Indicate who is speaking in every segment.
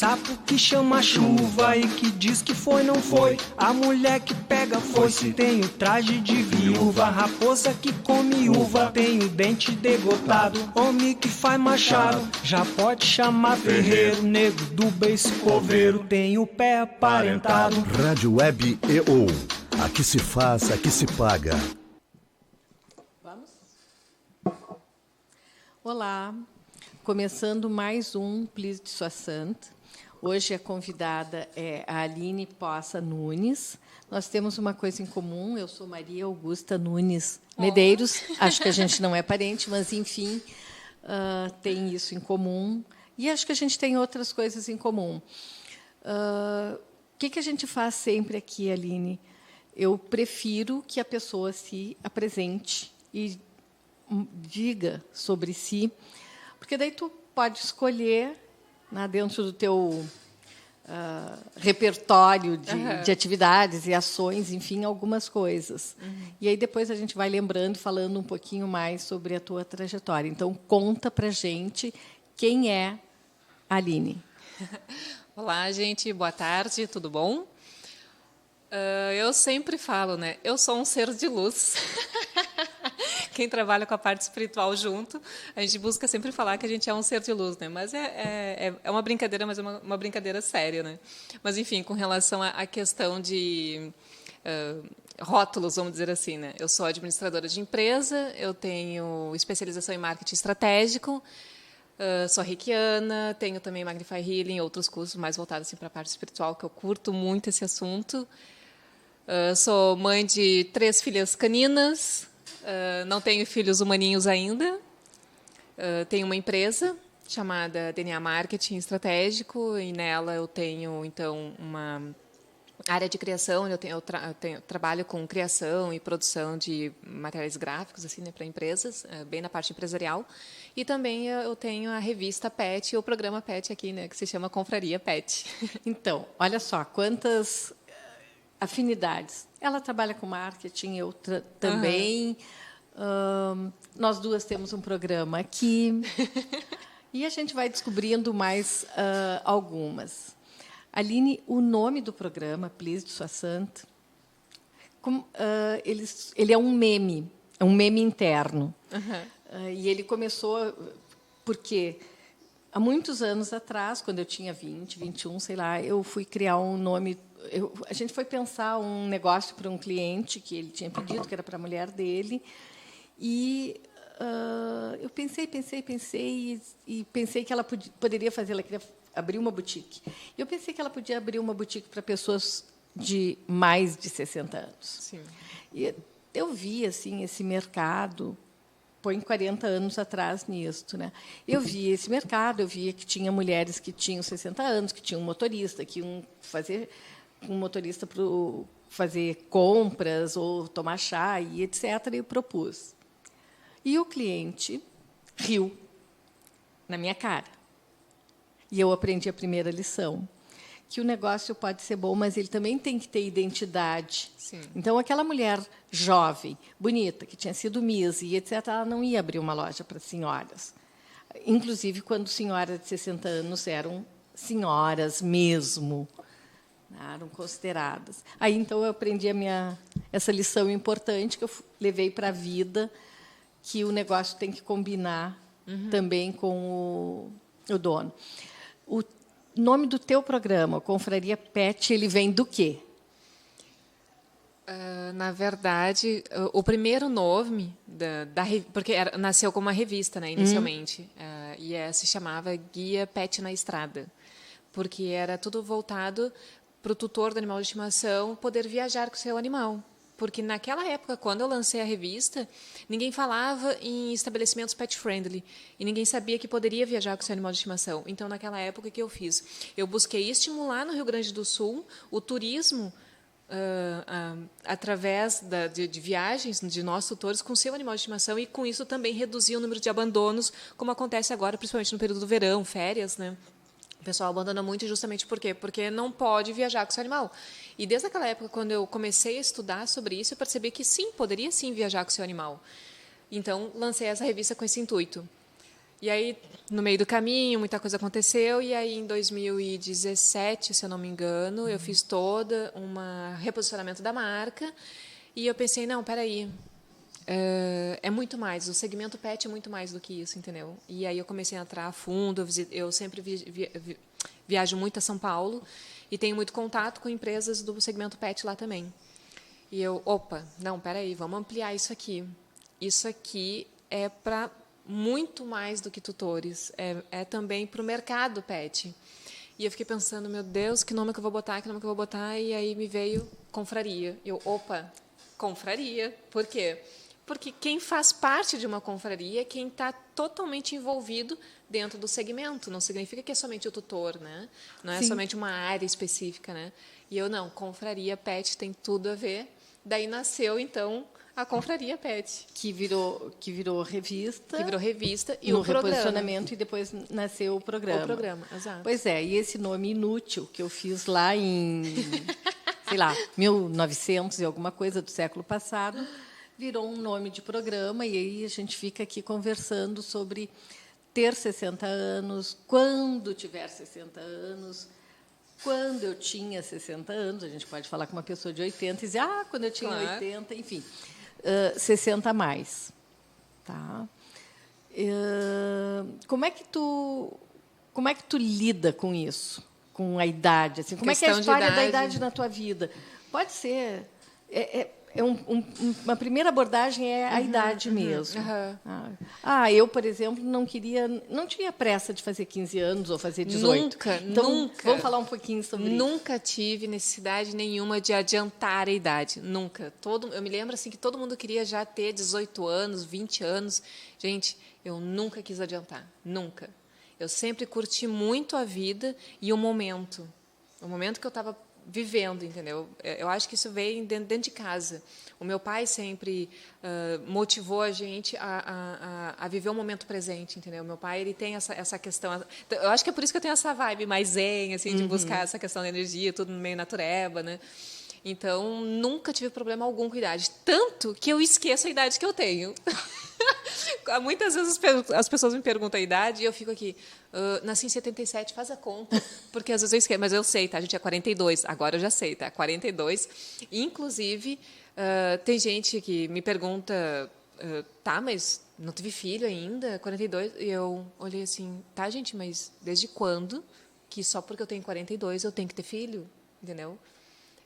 Speaker 1: Sapo que chama chuva e que diz que foi, não foi. A mulher que pega foice tem o traje de viúva. Raposa que come uva tem o dente degotado. Homem que faz machado já pode chamar ferreiro. Nego do beiço coveiro tem o pé aparentado.
Speaker 2: Rádio Web EO. Aqui se faz, aqui se paga.
Speaker 3: Vamos? Olá, começando mais um Please de Soissant. Hoje a convidada é a Aline Poça Nunes. Nós temos uma coisa em comum, eu sou Maria Augusta Nunes Medeiros. Acho que a gente não é parente, mas, enfim, tem isso em comum. E acho que a gente tem outras coisas em comum. O que a gente faz sempre aqui, Aline? Eu prefiro que a pessoa se apresente e diga sobre si, porque daí tu pode escolher, né, dentro do teu repertório de atividades e ações, enfim, algumas coisas. E aí depois a gente vai lembrando, falando um pouquinho mais sobre a tua trajetória. Então, conta para a gente quem é a Aline.
Speaker 4: Olá, gente. Boa tarde. Tudo bom? Eu sempre falo, né? Eu sou um ser de luz. Quem trabalha com a parte espiritual junto, a gente busca sempre falar que a gente é um ser de luz, né? Mas é uma brincadeira, mas é uma brincadeira séria, né? Mas, enfim, com relação à questão de rótulos, vamos dizer assim, né? Eu sou administradora de empresa, eu tenho especialização em marketing estratégico, sou reikiana, tenho também Magnify Healing, outros cursos mais voltados assim, para a parte espiritual, que eu curto muito esse assunto. Sou mãe de 3 filhas caninas, não tenho filhos humaninhos ainda. Tenho uma empresa chamada DNA Marketing Estratégico, e nela eu tenho, então, uma área de criação. Eu trabalho com criação e produção de materiais gráficos assim, né, para empresas, bem na parte empresarial. E também eu tenho a revista PET, o programa PET aqui, né, que se chama Confraria PET.
Speaker 3: Então, olha só, quantas afinidades. Ela trabalha com marketing, eu também. Nós duas temos um programa aqui. E a gente vai descobrindo mais algumas. Aline, o nome do programa, Please de Soissant, ele é um meme interno. E ele começou porque, há muitos anos atrás, quando eu tinha 20, 21, sei lá, eu fui criar um nome. A gente foi pensar um negócio para um cliente que ele tinha pedido, que era para a mulher dele. E eu pensei e pensei que ela poderia fazer, ela queria abrir uma boutique. Eu pensei que ela podia abrir uma boutique para pessoas de mais de 60 anos.
Speaker 4: Sim.
Speaker 3: E eu vi assim esse mercado, põe 40 anos atrás nisto, né? Eu via esse mercado, eu via que tinha mulheres que tinham 60 anos, que tinham um motorista, que iam fazer um motorista para fazer compras ou tomar chá e etc. E eu propus. E o cliente riu na minha cara. E eu aprendi a primeira lição, que o negócio pode ser bom, mas ele também tem que ter identidade.
Speaker 4: Sim.
Speaker 3: Então, aquela mulher jovem, bonita, que tinha sido Miss e etc., ela não ia abrir uma loja para senhoras. Inclusive, quando senhoras de 60 anos eram senhoras mesmo, eram consideradas. Aí, então, eu aprendi essa lição importante que eu levei para a vida, que o negócio tem que combinar também com o dono. O nome do teu programa, Confraria PET, ele vem do quê?
Speaker 4: Na verdade, o primeiro nome porque nasceu como uma revista, né, inicialmente, e se chamava Guia PET na Estrada, porque era tudo voltado para o tutor do animal de estimação poder viajar com o seu animal. Porque, naquela época, quando eu lancei a revista, ninguém falava em estabelecimentos pet-friendly e ninguém sabia que poderia viajar com seu animal de estimação. Então, naquela época, o que eu fiz? Eu busquei estimular no Rio Grande do Sul o turismo através de viagens de nós tutores com seu animal de estimação, e, com isso, também reduzir o número de abandonos, como acontece agora, principalmente no período do verão, férias, né? O pessoal abandona muito justamente por quê? Porque não pode viajar com seu animal. E desde aquela época, quando eu comecei a estudar sobre isso, eu percebi que sim, poderia sim viajar com seu animal. Então, lancei essa revista com esse intuito. E aí, no meio do caminho, muita coisa aconteceu, e aí em 2017, se eu não me engano, eu fiz todo um reposicionamento da marca, e eu pensei, não, peraí, é muito mais, o segmento pet é muito mais do que isso, entendeu? E aí eu comecei a entrar a fundo, eu sempre viajo muito a São Paulo, e tenho muito contato com empresas do segmento pet lá também. E eu, opa, não, peraí, vamos ampliar isso aqui. Isso aqui é para muito mais do que tutores, é também para o mercado pet. E eu fiquei pensando, meu Deus, que nome que eu vou botar, e aí me veio confraria. Eu, opa, confraria. Por quê? Porque quem faz parte de uma confraria é quem está totalmente envolvido dentro do segmento. Não significa que é somente o tutor, né? Não é
Speaker 3: Sim.
Speaker 4: somente uma área específica, né? E eu, não, confraria pet tem tudo a ver. Daí nasceu, então, a Confraria Pet.
Speaker 3: Que virou revista.
Speaker 4: Que virou revista e
Speaker 3: no
Speaker 4: o programa.
Speaker 3: reposicionamento, e depois nasceu o programa.
Speaker 4: O programa, exato.
Speaker 3: Pois é, e esse nome inútil que eu fiz lá em, sei lá, 1900 e alguma coisa do século passado, virou um nome de programa, e aí a gente fica aqui conversando sobre ter 60 anos, quando tiver 60 anos, quando eu tinha 60 anos, a gente pode falar com uma pessoa de 80 e dizer, quando eu tinha
Speaker 4: Claro.
Speaker 3: 80, enfim, 60 a mais. Tá? Como é que tu lida com isso, com a idade? Assim, como é que é a
Speaker 4: Questão de
Speaker 3: história da
Speaker 4: idade.
Speaker 3: idade na tua vida? Pode ser... uma primeira abordagem é a idade mesmo.
Speaker 4: Uhum.
Speaker 3: Eu, por exemplo, não tinha pressa de fazer 15 anos ou fazer 18.
Speaker 4: Nunca,
Speaker 3: então,
Speaker 4: nunca.
Speaker 3: Vamos falar um pouquinho sobre isso.
Speaker 4: Nunca tive necessidade nenhuma de adiantar a idade. Nunca. Eu me lembro assim que todo mundo queria já ter 18 anos, 20 anos. Gente, eu nunca quis adiantar. Nunca. Eu sempre curti muito a vida e o momento. O momento que eu estava vivendo, entendeu? Eu acho que isso veio dentro de casa. O meu pai sempre motivou a gente a viver o momento presente, entendeu? O meu pai, ele tem essa questão. Eu acho que é por isso que eu tenho essa vibe mais zen, assim, de buscar essa questão da energia, tudo meio natureba, né? Então, nunca tive problema algum com idade. Tanto que eu esqueço a idade que eu tenho. Muitas vezes as pessoas me perguntam a idade e eu fico aqui, nasci em 77, faz a conta, porque às vezes eu esqueço, mas eu sei, tá? A gente é 42, agora eu já sei, tá? 42. Inclusive, tem gente que me pergunta, tá, mas não tive filho ainda, 42? E eu olhei assim, tá, gente, mas desde quando que só porque eu tenho 42 eu tenho que ter filho? Entendeu?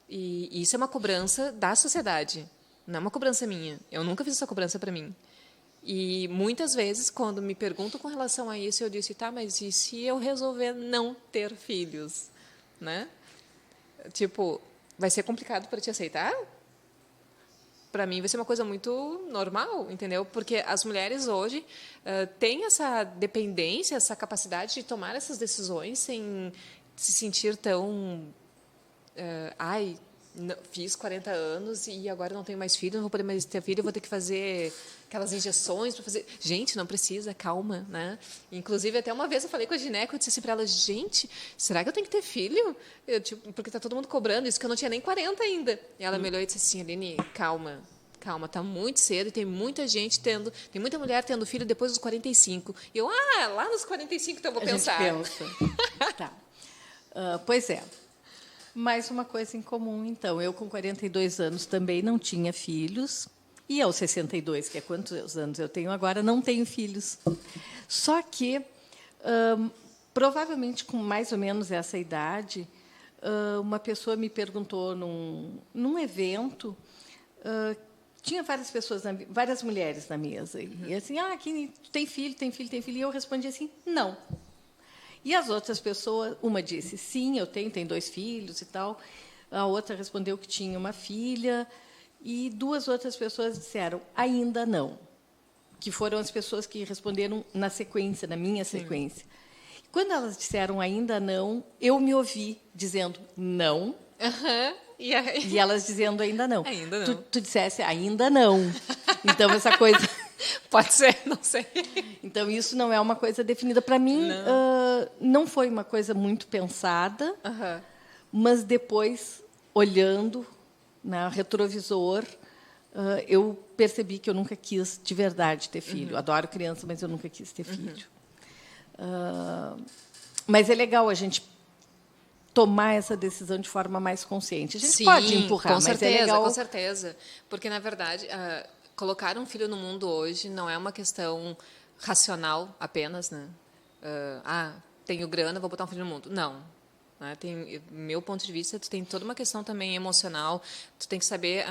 Speaker 4: E isso é uma cobrança da sociedade, não é uma cobrança minha. Eu nunca fiz essa cobrança para mim. E muitas vezes, quando me perguntam com relação a isso, eu disse, tá, mas e se eu resolver não ter filhos? Né? Tipo, vai ser complicado para te aceitar? Para mim vai ser uma coisa muito normal, entendeu? Porque as mulheres hoje têm essa dependência, essa capacidade de tomar essas decisões sem se sentir tão... fiz 40 anos e agora não tenho mais filho, não vou poder mais ter filho, vou ter que fazer aquelas injeções para fazer... Gente, não precisa, calma, né? Inclusive, até uma vez eu falei com a gineco, eu disse assim para ela, gente, será que eu tenho que ter filho? Porque está todo mundo cobrando isso, que eu não tinha nem 40 ainda. E ela me olhou e disse assim, Aline, calma, está muito cedo e tem muita gente tem muita mulher tendo filho depois dos 45. E eu, lá nos 45 então eu vou pensar.
Speaker 3: A gente pensa. Tá. Pois é. Mais uma coisa em comum, então. Eu, com 42 anos, também não tinha filhos. E aos 62, que é quantos anos eu tenho agora, não tenho filhos. Só que, provavelmente, com mais ou menos essa idade, uma pessoa me perguntou num evento, tinha várias pessoas, várias mulheres na mesa. E assim, aqui tem filho, tem filho, tem filho. E eu respondi assim, não. E as outras pessoas, uma disse, sim, eu tenho 2 filhos e tal. A outra respondeu que tinha uma filha. E 2 outras pessoas disseram, ainda não. Que foram as pessoas que responderam na sequência, na minha sequência. Sim. Quando elas disseram ainda não, eu me ouvi dizendo não.
Speaker 4: E
Speaker 3: elas dizendo ainda não.
Speaker 4: Ainda não.
Speaker 3: Tu dissesse ainda não. Então, essa coisa...
Speaker 4: Pode ser, não sei.
Speaker 3: Então, isso não é uma coisa definida. Para mim, não foi uma coisa muito pensada, mas depois, olhando na retrovisor, eu percebi que eu nunca quis, de verdade, ter filho. Adoro criança, mas eu nunca quis ter filho. Mas é legal a gente tomar essa decisão de forma mais consciente. A gente pode empurrar,
Speaker 4: com certeza,
Speaker 3: mas é legal...
Speaker 4: com certeza. Porque, na verdade, colocar um filho no mundo hoje não é uma questão racional apenas, né? Tenho grana, vou botar um filho no mundo. Não. Meu ponto de vista, tu tem toda uma questão também emocional. Tu tem que saber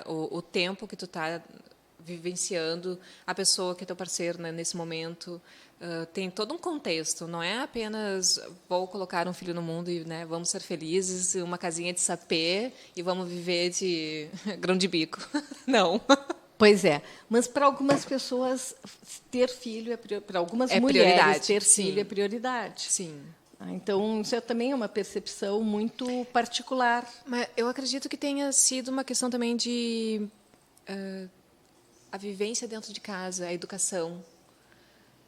Speaker 4: o tempo que tu está vivenciando, a pessoa que é teu parceiro, né, nesse momento. Tem todo um contexto. Não é apenas vou colocar um filho no mundo e, né, vamos ser felizes, uma casinha de sapê e vamos viver de grão de bico. Não.
Speaker 3: Pois é, mas para algumas pessoas ter filho para algumas mulheres
Speaker 4: prioridade.
Speaker 3: Ter
Speaker 4: Sim.
Speaker 3: filho é prioridade.
Speaker 4: Sim.
Speaker 3: Então isso também é uma percepção muito particular.
Speaker 4: Mas eu acredito que tenha sido uma questão também de a vivência dentro de casa, a educação.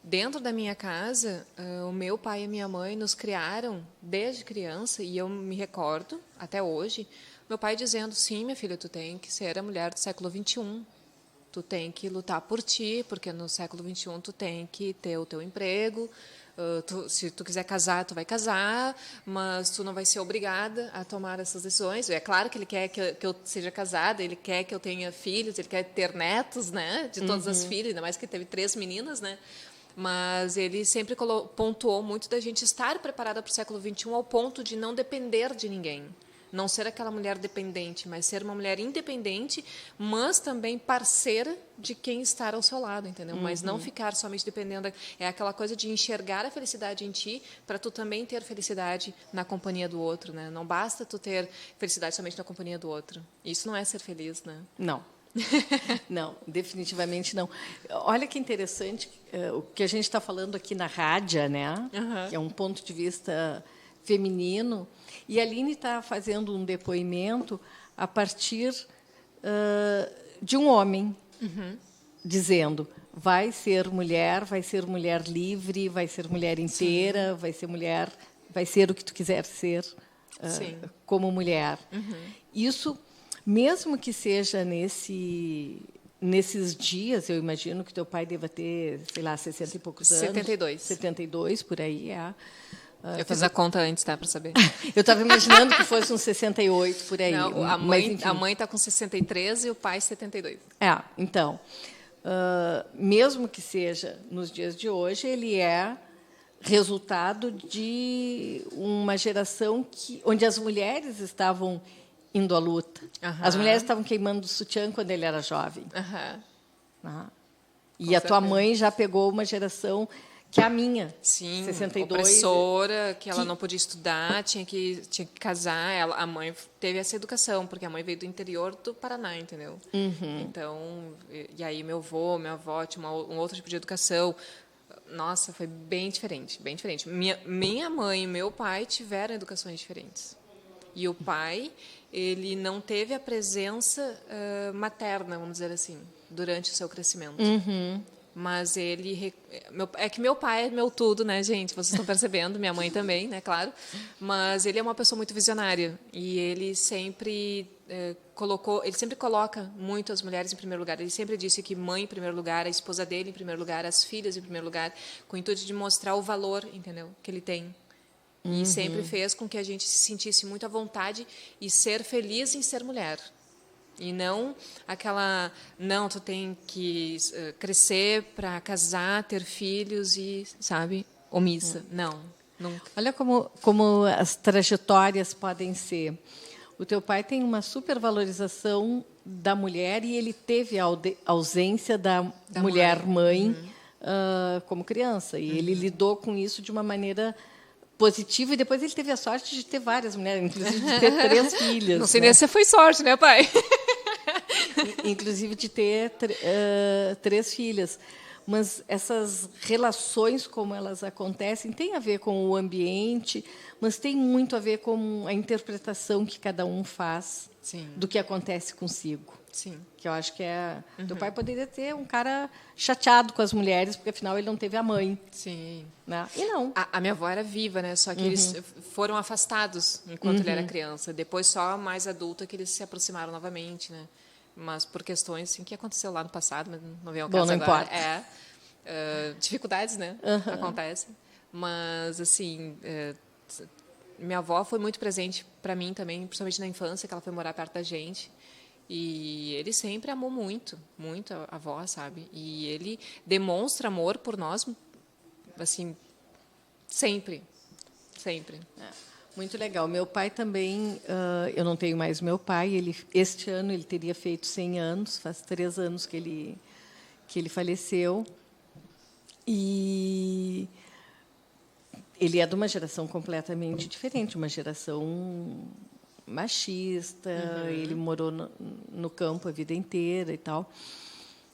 Speaker 4: Dentro da minha casa, o meu pai e a minha mãe nos criaram desde criança, e eu me recordo até hoje, meu pai dizendo: sim, minha filha, tu tem que ser a mulher do século XXI. Tu tem que lutar por ti, porque no século XXI tu tem que ter o teu emprego. Se tu quiser casar, tu vai casar, mas tu não vai ser obrigada a tomar essas decisões. É claro que ele quer que eu seja casada, ele quer que eu tenha filhos, ele quer ter netos, né, de todas as filhas, ainda mais que teve 3 meninas, né? Mas ele sempre pontuou muito da gente estar preparada para o século XXI ao ponto de não depender de ninguém. Não ser aquela mulher dependente, mas ser uma mulher independente, mas também parceira de quem está ao seu lado, entendeu? Mas não ficar somente dependendo. É aquela coisa de enxergar a felicidade em ti para tu também ter felicidade na companhia do outro, né? Não basta tu ter felicidade somente na companhia do outro. Isso não é ser feliz, né?
Speaker 3: Não. Não, definitivamente não. Olha que interessante o que a gente está falando aqui na rádio, né? Que é um ponto de vista feminino. E a Aline está fazendo um depoimento a partir de um homem, dizendo: vai ser mulher livre, vai ser mulher inteira, vai ser o que tu quiser ser como mulher. Isso, mesmo que seja nesses dias, eu imagino que teu pai deva ter, sei lá, 60 e poucos anos.
Speaker 4: 72.
Speaker 3: 72, por aí,
Speaker 4: Eu fiz a conta antes, tá, para saber.
Speaker 3: Eu estava imaginando que fosse uns 68, por aí.
Speaker 4: Não, a mãe está com 63 e o pai 72.
Speaker 3: Então, mesmo que seja nos dias de hoje, ele é resultado de uma geração onde as mulheres estavam indo à luta. As mulheres estavam queimando o sutiã quando ele era jovem. E a tua mãe já pegou uma geração que é a minha,
Speaker 4: sim,
Speaker 3: 62,
Speaker 4: opressora, que ela não podia estudar, tinha que casar. A mãe teve essa educação, porque a mãe veio do interior do Paraná, entendeu? Então, e aí meu avô, minha avó tinha um outro tipo de educação. Nossa, foi bem diferente, bem diferente. Minha mãe e meu pai tiveram educações diferentes. E o pai, ele não teve a presença materna, vamos dizer assim, durante o seu crescimento. Mas é que meu pai é meu tudo, né, gente? Vocês estão percebendo, minha mãe também, né, claro. Mas ele é uma pessoa muito visionária e ele sempre coloca muito as mulheres em primeiro lugar. Ele sempre disse que mãe em primeiro lugar, a esposa dele em primeiro lugar, as filhas em primeiro lugar, com o intuito de mostrar o valor, entendeu, que ele tem. E sempre fez com que a gente se sentisse muito à vontade e ser feliz em ser mulher. E não aquela... Não, tu tem que crescer para casar, ter filhos e, sabe, omissa. Não, nunca.
Speaker 3: Olha como as trajetórias podem ser. O teu pai tem uma supervalorização da mulher e ele teve a ausência da mulher-mãe como criança. E ele lidou com isso de uma maneira positiva, e depois ele teve a sorte de ter várias mulheres, inclusive de ter 3 filhas.
Speaker 4: Não sei nem se foi sorte, né, pai?
Speaker 3: Inclusive de ter 3 filhas. Mas essas relações, como elas acontecem, tem a ver com o ambiente, mas tem muito a ver com a interpretação que cada um faz do que acontece consigo.
Speaker 4: Sim.
Speaker 3: Que eu acho que é... Teu pai poderia ter um cara chateado com as mulheres, porque, afinal, ele não teve a mãe.
Speaker 4: Sim.
Speaker 3: Né? E não.
Speaker 4: A minha avó era viva, né? Só que eles foram afastados enquanto ele era criança. Depois, só mais adulta, que eles se aproximaram novamente, né? Mas por questões assim, que aconteceu lá no passado, mas não vem ao caso
Speaker 3: não
Speaker 4: agora.
Speaker 3: importa.
Speaker 4: Dificuldades, né? Acontecem. Mas, assim, minha avó foi muito presente para mim também, principalmente na infância, que ela foi morar perto da gente. E ele sempre amou muito, muito a avó, sabe? E ele demonstra amor por nós, assim, sempre, sempre.
Speaker 3: Muito legal. Meu pai também, eu não tenho mais meu pai, este ano ele teria feito 100 anos, faz 3 anos que ele faleceu. E ele é de uma geração completamente diferente, uma geração machista, ele morou no campo a vida inteira e tal.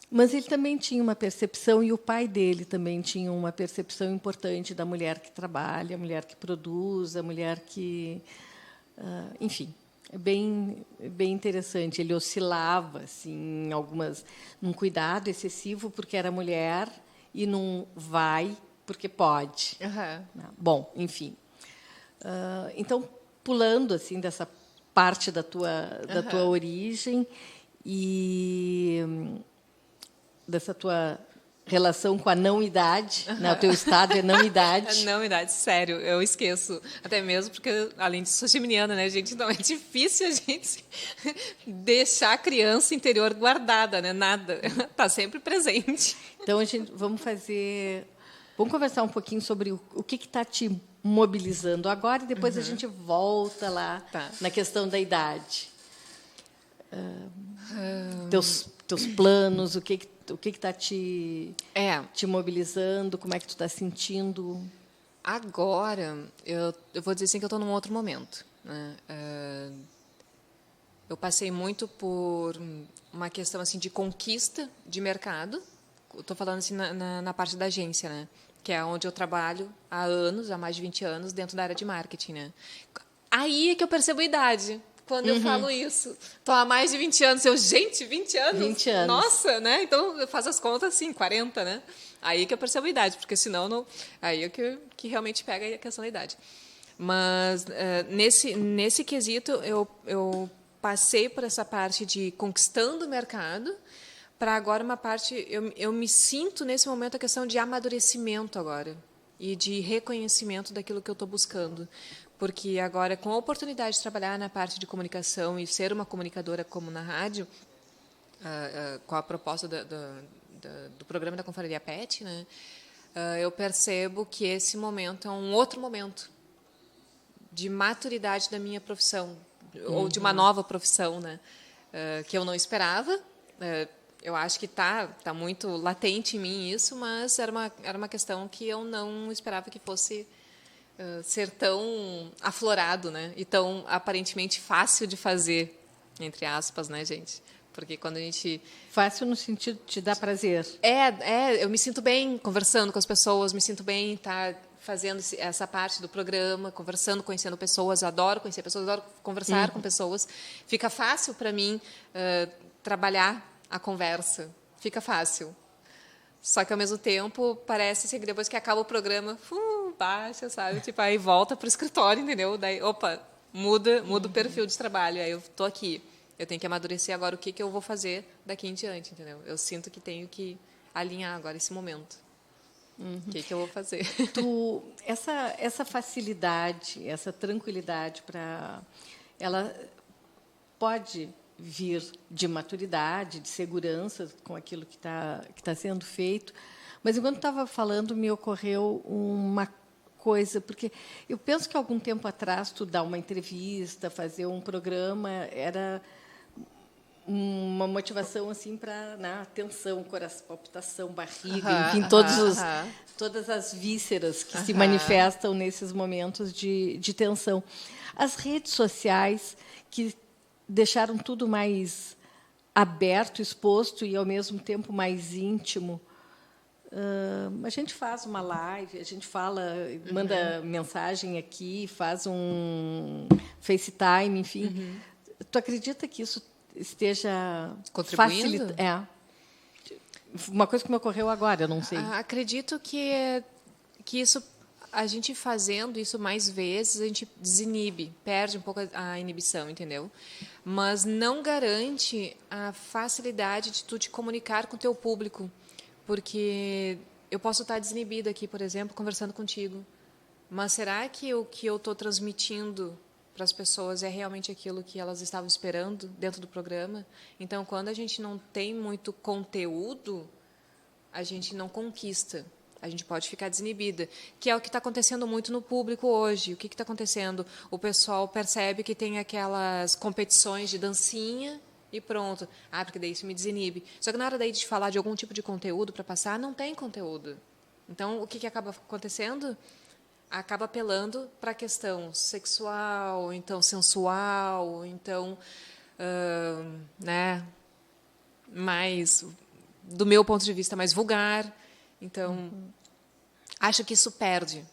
Speaker 3: Mas ele também tinha uma percepção, e o pai dele também tinha uma percepção importante da mulher que trabalha, a mulher que produz, a mulher que... enfim, é bem interessante. Ele oscilava assim, num cuidado excessivo porque era mulher e num vai porque pode. Bom, enfim. Então, pulando assim dessa parte da tua origem e dessa tua relação com a não-idade, né? O teu estado é não-idade.
Speaker 4: Não-idade, sério, eu esqueço. Até mesmo porque, além disso, sou geminiana, né, gente? Então, é difícil a gente deixar a criança interior guardada, né? Nada. Está sempre presente.
Speaker 3: Então, vamos conversar um pouquinho sobre o que está te mobilizando agora e depois a gente volta lá na questão da idade. Teus planos, o que está te mobilizando, como é que tu está sentindo?
Speaker 4: Agora, eu vou dizer assim que eu estou num outro momento. Né? Eu passei muito por uma questão assim de conquista de mercado. Estou falando assim na parte da agência, né? Que é onde eu trabalho há anos, há mais de 20 anos, dentro da área de marketing. Né? Aí é que eu percebo a idade. Quando eu falo isso. Estou há mais de 20 anos. Gente, 20 anos?
Speaker 3: 20 anos.
Speaker 4: Nossa, né? Então, faz as contas assim, 40, né? Aí que eu percebo a idade, porque senão não... Aí é que realmente pega a questão da idade. Mas, nesse quesito, eu passei por essa parte de conquistando o mercado, para agora uma parte... Eu me sinto, nesse momento, a questão de amadurecimento agora e de reconhecimento daquilo que eu estou buscando. Porque agora, com a oportunidade de trabalhar na parte de comunicação e ser uma comunicadora como na rádio, com a proposta do programa da Confraria PET, né, eu percebo que esse momento é um outro momento de maturidade da minha profissão, ou de uma nova profissão, né, que eu não esperava. Eu acho que está muito latente em mim isso, mas era uma questão que eu não esperava que fosse... ser tão aflorado, né? E tão aparentemente fácil de fazer, entre aspas, né, gente? Porque quando a gente...
Speaker 3: Fácil no sentido de te dar prazer.
Speaker 4: Eu me sinto bem conversando com as pessoas, me sinto bem estar fazendo essa parte do programa, conversando, conhecendo pessoas, adoro conhecer pessoas, adoro conversar com pessoas. Fica fácil para mim trabalhar a conversa, fica fácil. Só que, ao mesmo tempo, parece assim, que depois que acaba o programa, baixa, sabe? Tipo, aí volta para o escritório, entendeu? Daí, opa, muda o perfil de trabalho. Aí eu estou aqui. Eu tenho que amadurecer agora o que eu vou fazer daqui em diante, entendeu? Eu sinto que tenho que alinhar agora esse momento. O que eu vou fazer?
Speaker 3: Essa facilidade, essa tranquilidade, ela pode vir de maturidade, de segurança com aquilo que está sendo feito. Mas, enquanto estava falando, me ocorreu uma coisa, porque eu penso que, algum tempo atrás, tu dar uma entrevista, fazer um programa, era uma motivação assim para, né, atenção, coração, palpitação, barriga, enfim, todas as vísceras que se manifestam nesses momentos de tensão. As redes sociais, que deixaram tudo mais aberto, exposto e, ao mesmo tempo, mais íntimo. A gente faz uma live, a gente fala, manda mensagem aqui, faz um FaceTime, enfim. Tu acredita que isso esteja
Speaker 4: Contribuindo?
Speaker 3: Uma coisa que me ocorreu agora, eu não sei.
Speaker 4: Acredito que isso, a gente fazendo isso mais vezes, a gente desinibe, perde um pouco a inibição, entendeu? Mas não garante a facilidade de tu te comunicar com o teu público, porque eu posso estar desinibida aqui, por exemplo, conversando contigo, mas será que o que eu estou transmitindo para as pessoas é realmente aquilo que elas estavam esperando dentro do programa? Então, quando a gente não tem muito conteúdo, a gente não conquista. A gente pode ficar desinibida, que é o que está acontecendo muito no público hoje. O que está acontecendo? O pessoal percebe que tem aquelas competições de dancinha e pronto. Porque daí isso me desinibe. Só que na hora daí de falar de algum tipo de conteúdo para passar, não tem conteúdo. Então, o que acaba acontecendo? Acaba apelando para a questão sexual, então sensual, então, né, mais, do meu ponto de vista, mais vulgar. Então, acho que isso perde.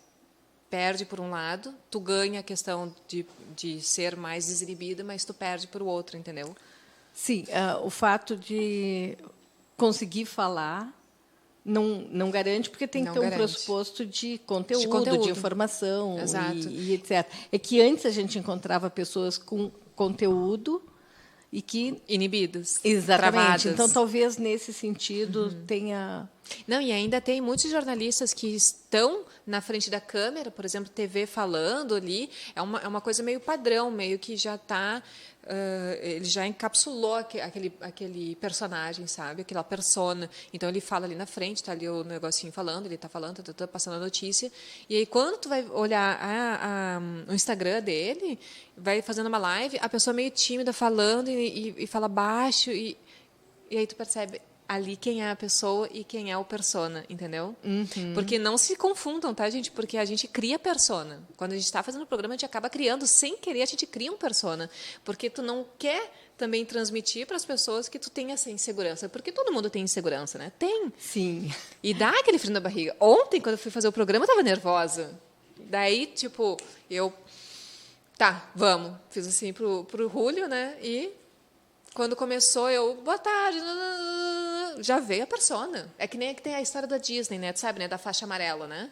Speaker 4: Perde por um lado, tu ganha a questão de ser mais desinibida, mas tu perde por outro, entendeu?
Speaker 3: Sim, o fato de conseguir falar não garante, porque tem que ter um pressuposto de conteúdo, de informação e etc. É que antes a gente encontrava pessoas com conteúdo e que...
Speaker 4: inibidas.
Speaker 3: Exatamente.
Speaker 4: Travadas.
Speaker 3: Então, talvez, nesse sentido, tenha...
Speaker 4: Não, e ainda tem muitos jornalistas que estão na frente da câmera, por exemplo, TV falando ali, é uma coisa meio padrão, meio que já está... ele já encapsulou aquele personagem, sabe? Aquela persona. Então, ele fala ali na frente, está ali o negocinho falando, ele está falando, tá passando a notícia. E aí, quando tu vai olhar o Instagram dele, vai fazendo uma live, a pessoa meio tímida falando e fala baixo, e aí tu percebe ali quem é a pessoa e quem é o persona, entendeu? Porque não se confundam, tá, gente? Porque a gente cria persona. Quando a gente está fazendo o programa, a gente acaba criando, sem querer, a gente cria um persona. Porque tu não quer também transmitir para as pessoas que tu tem essa insegurança. Porque todo mundo tem insegurança, né? Tem.
Speaker 3: Sim.
Speaker 4: E dá aquele frio na barriga. Ontem, quando eu fui fazer o programa, eu estava nervosa. Daí, tipo, tá, vamos. Fiz assim pro Julio, né? E quando começou, boa tarde, já veio a persona. É que nem que tem a história da Disney, né? Tu sabe, né? Da faixa amarela, né?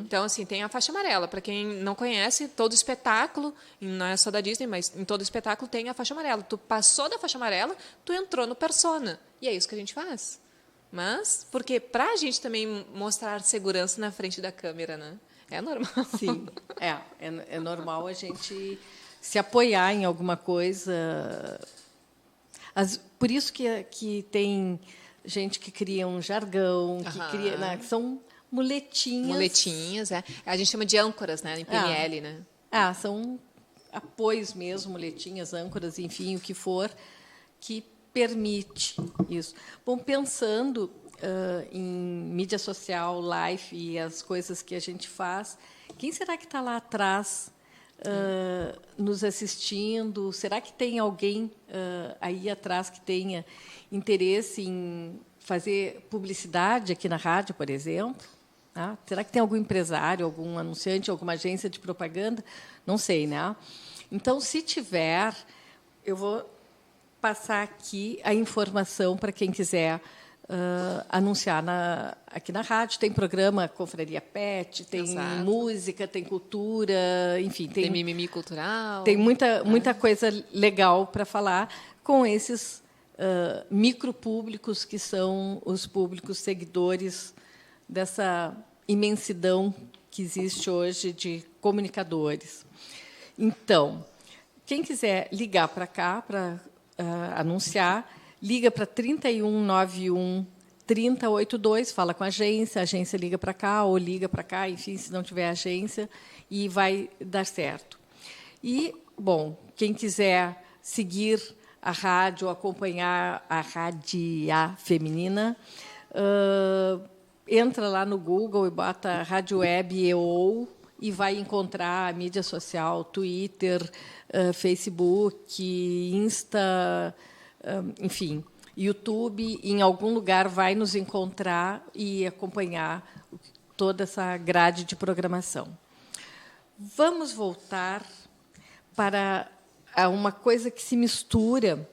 Speaker 4: Então, assim, tem a faixa amarela. Para quem não conhece, todo espetáculo, não é só da Disney, mas em todo espetáculo tem a faixa amarela. Tu passou da faixa amarela, tu entrou no persona. E é isso que a gente faz. Mas, porque para a gente também mostrar segurança na frente da câmera, né? É normal.
Speaker 3: Sim, é normal a gente se apoiar em alguma coisa. Por isso que tem gente que cria um jargão, que são muletinhas.
Speaker 4: Muletinhas, é. A gente chama de âncoras, né, em PNL, né?
Speaker 3: São apoios mesmo, muletinhas, âncoras, enfim, o que for, que permite isso. Bom, pensando em mídia social, live e as coisas que a gente faz, quem será que está lá atrás nos assistindo? Será que tem alguém aí atrás que tenha interesse em fazer publicidade aqui na rádio, por exemplo? Será que tem algum empresário, algum anunciante, alguma agência de propaganda? Não sei, né? Então, se tiver, eu vou passar aqui a informação para quem quiser anunciar aqui na rádio. Tem programa Confraria Pet, tem música, tem cultura, enfim.
Speaker 4: Tem mimimi cultural.
Speaker 3: Tem muita coisa legal para falar com esses micropúblicos que são os públicos seguidores dessa imensidão que existe hoje de comunicadores. Então, quem quiser ligar para cá para anunciar, liga para 3191 3082, fala com a agência liga para cá ou liga para cá, enfim, se não tiver agência, e vai dar certo. E, bom, quem quiser seguir a rádio, acompanhar a Rádio Feminina, entra lá no Google e bota Rádio Web EO e vai encontrar a mídia social, Twitter, Facebook, Insta, enfim, YouTube, em algum lugar vai nos encontrar e acompanhar toda essa grade de programação. Vamos voltar para uma coisa que se mistura